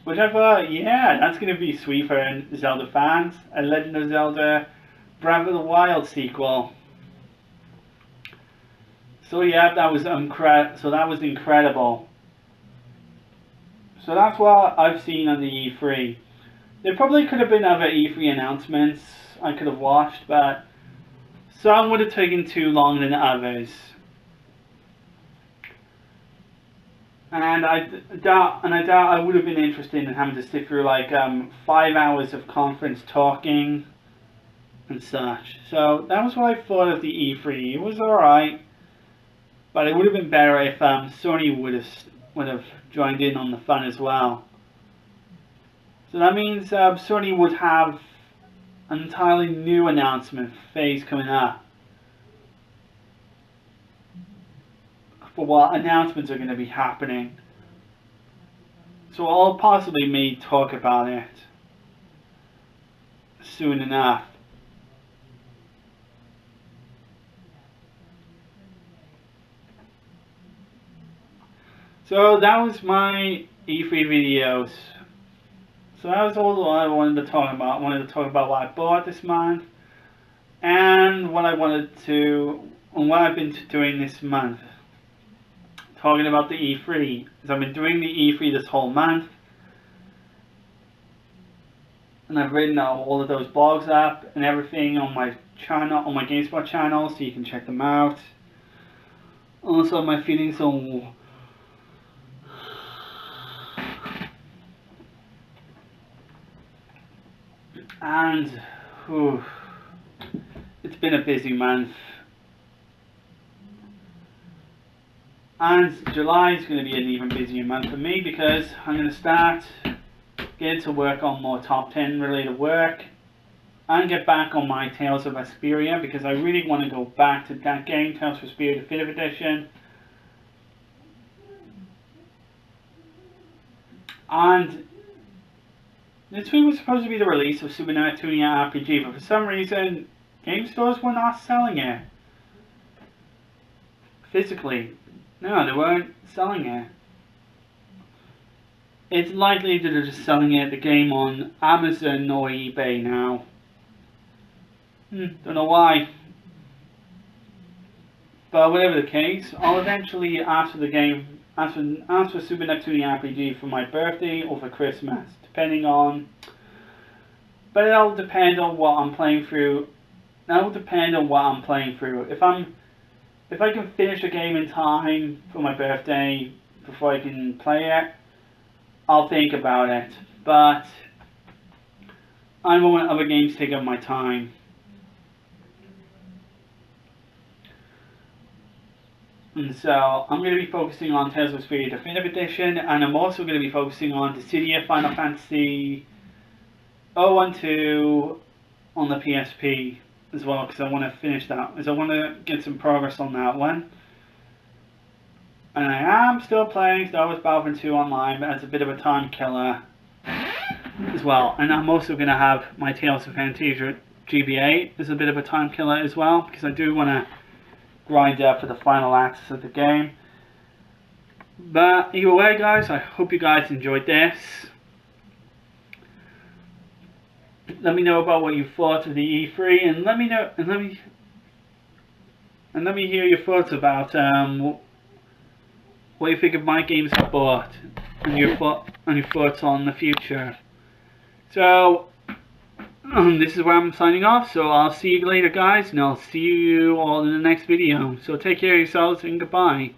Which I thought, yeah, that's going to be sweet for Zelda fans. A Legend of Zelda Breath of the Wild sequel. So yeah, that was incredible. So that's what I've seen on the E3. There probably could have been other E3 announcements I could have watched, but some would have taken too long than others. And I doubt I would have been interested in having to sit through like 5 hours of conference talking and such. So that was what I thought of the E3. It was alright, but it would have been better if Sony would have joined in on the fun as well. So that means Sony would have an entirely new announcement phase coming up for what announcements are going to be happening. So I'll possibly may talk about it soon enough. So that was my E3 videos. So that was all I wanted to talk about. I wanted to talk about what I bought this month and what I've been doing this month. Talking about the E3, because I've been doing the E3 this whole month, and I've written all of those blogs up and everything on my channel, on my GameSpot channel, so you can check them out. Also, my feelings on it's been a busy month. And July is going to be an even busier month for me because I'm going to start getting to work on more top 10 related work and get back on my Tales of Vesperia, because I really want to go back to that game, Tales of Vesperia Definitive Edition. And this week was supposed to be the release of Super Neptunia RPG, but for some reason game stores were not selling it physically. No, they weren't selling it. It's likely that they're just selling the game on Amazon or eBay now. Don't know why. But whatever the case, I'll eventually ask for the game, ask for Super Neptunia RPG for my birthday or for Christmas, depending on. But it'll depend on what I'm playing through. If I can finish the game in time for my birthday before I can play it, I'll think about it. But I don't want other games to take up my time. And so I'm going to be focusing on Tales of Vesperia Definitive Edition, and I'm also going to be focusing on Dissidia Final Fantasy 012 on the PSP as well, because I want to finish that, because I want to get some progress on that one. And I am still playing Star Wars Battlefront 2 online, but as a bit of a time killer as well. And I'm also going to have my Tales of Fantasia GBA as a bit of a time killer as well, because I do want to grind up for the final acts of the game. But either way, guys, I hope you guys enjoyed this. Let me know about what you thought of the E3, and let me know, and let me hear your thoughts about what you think of my games I bought, and your thoughts on the future. So this is where I'm signing off. So I'll see you later, guys, and I'll see you all in the next video. So take care of yourselves and goodbye.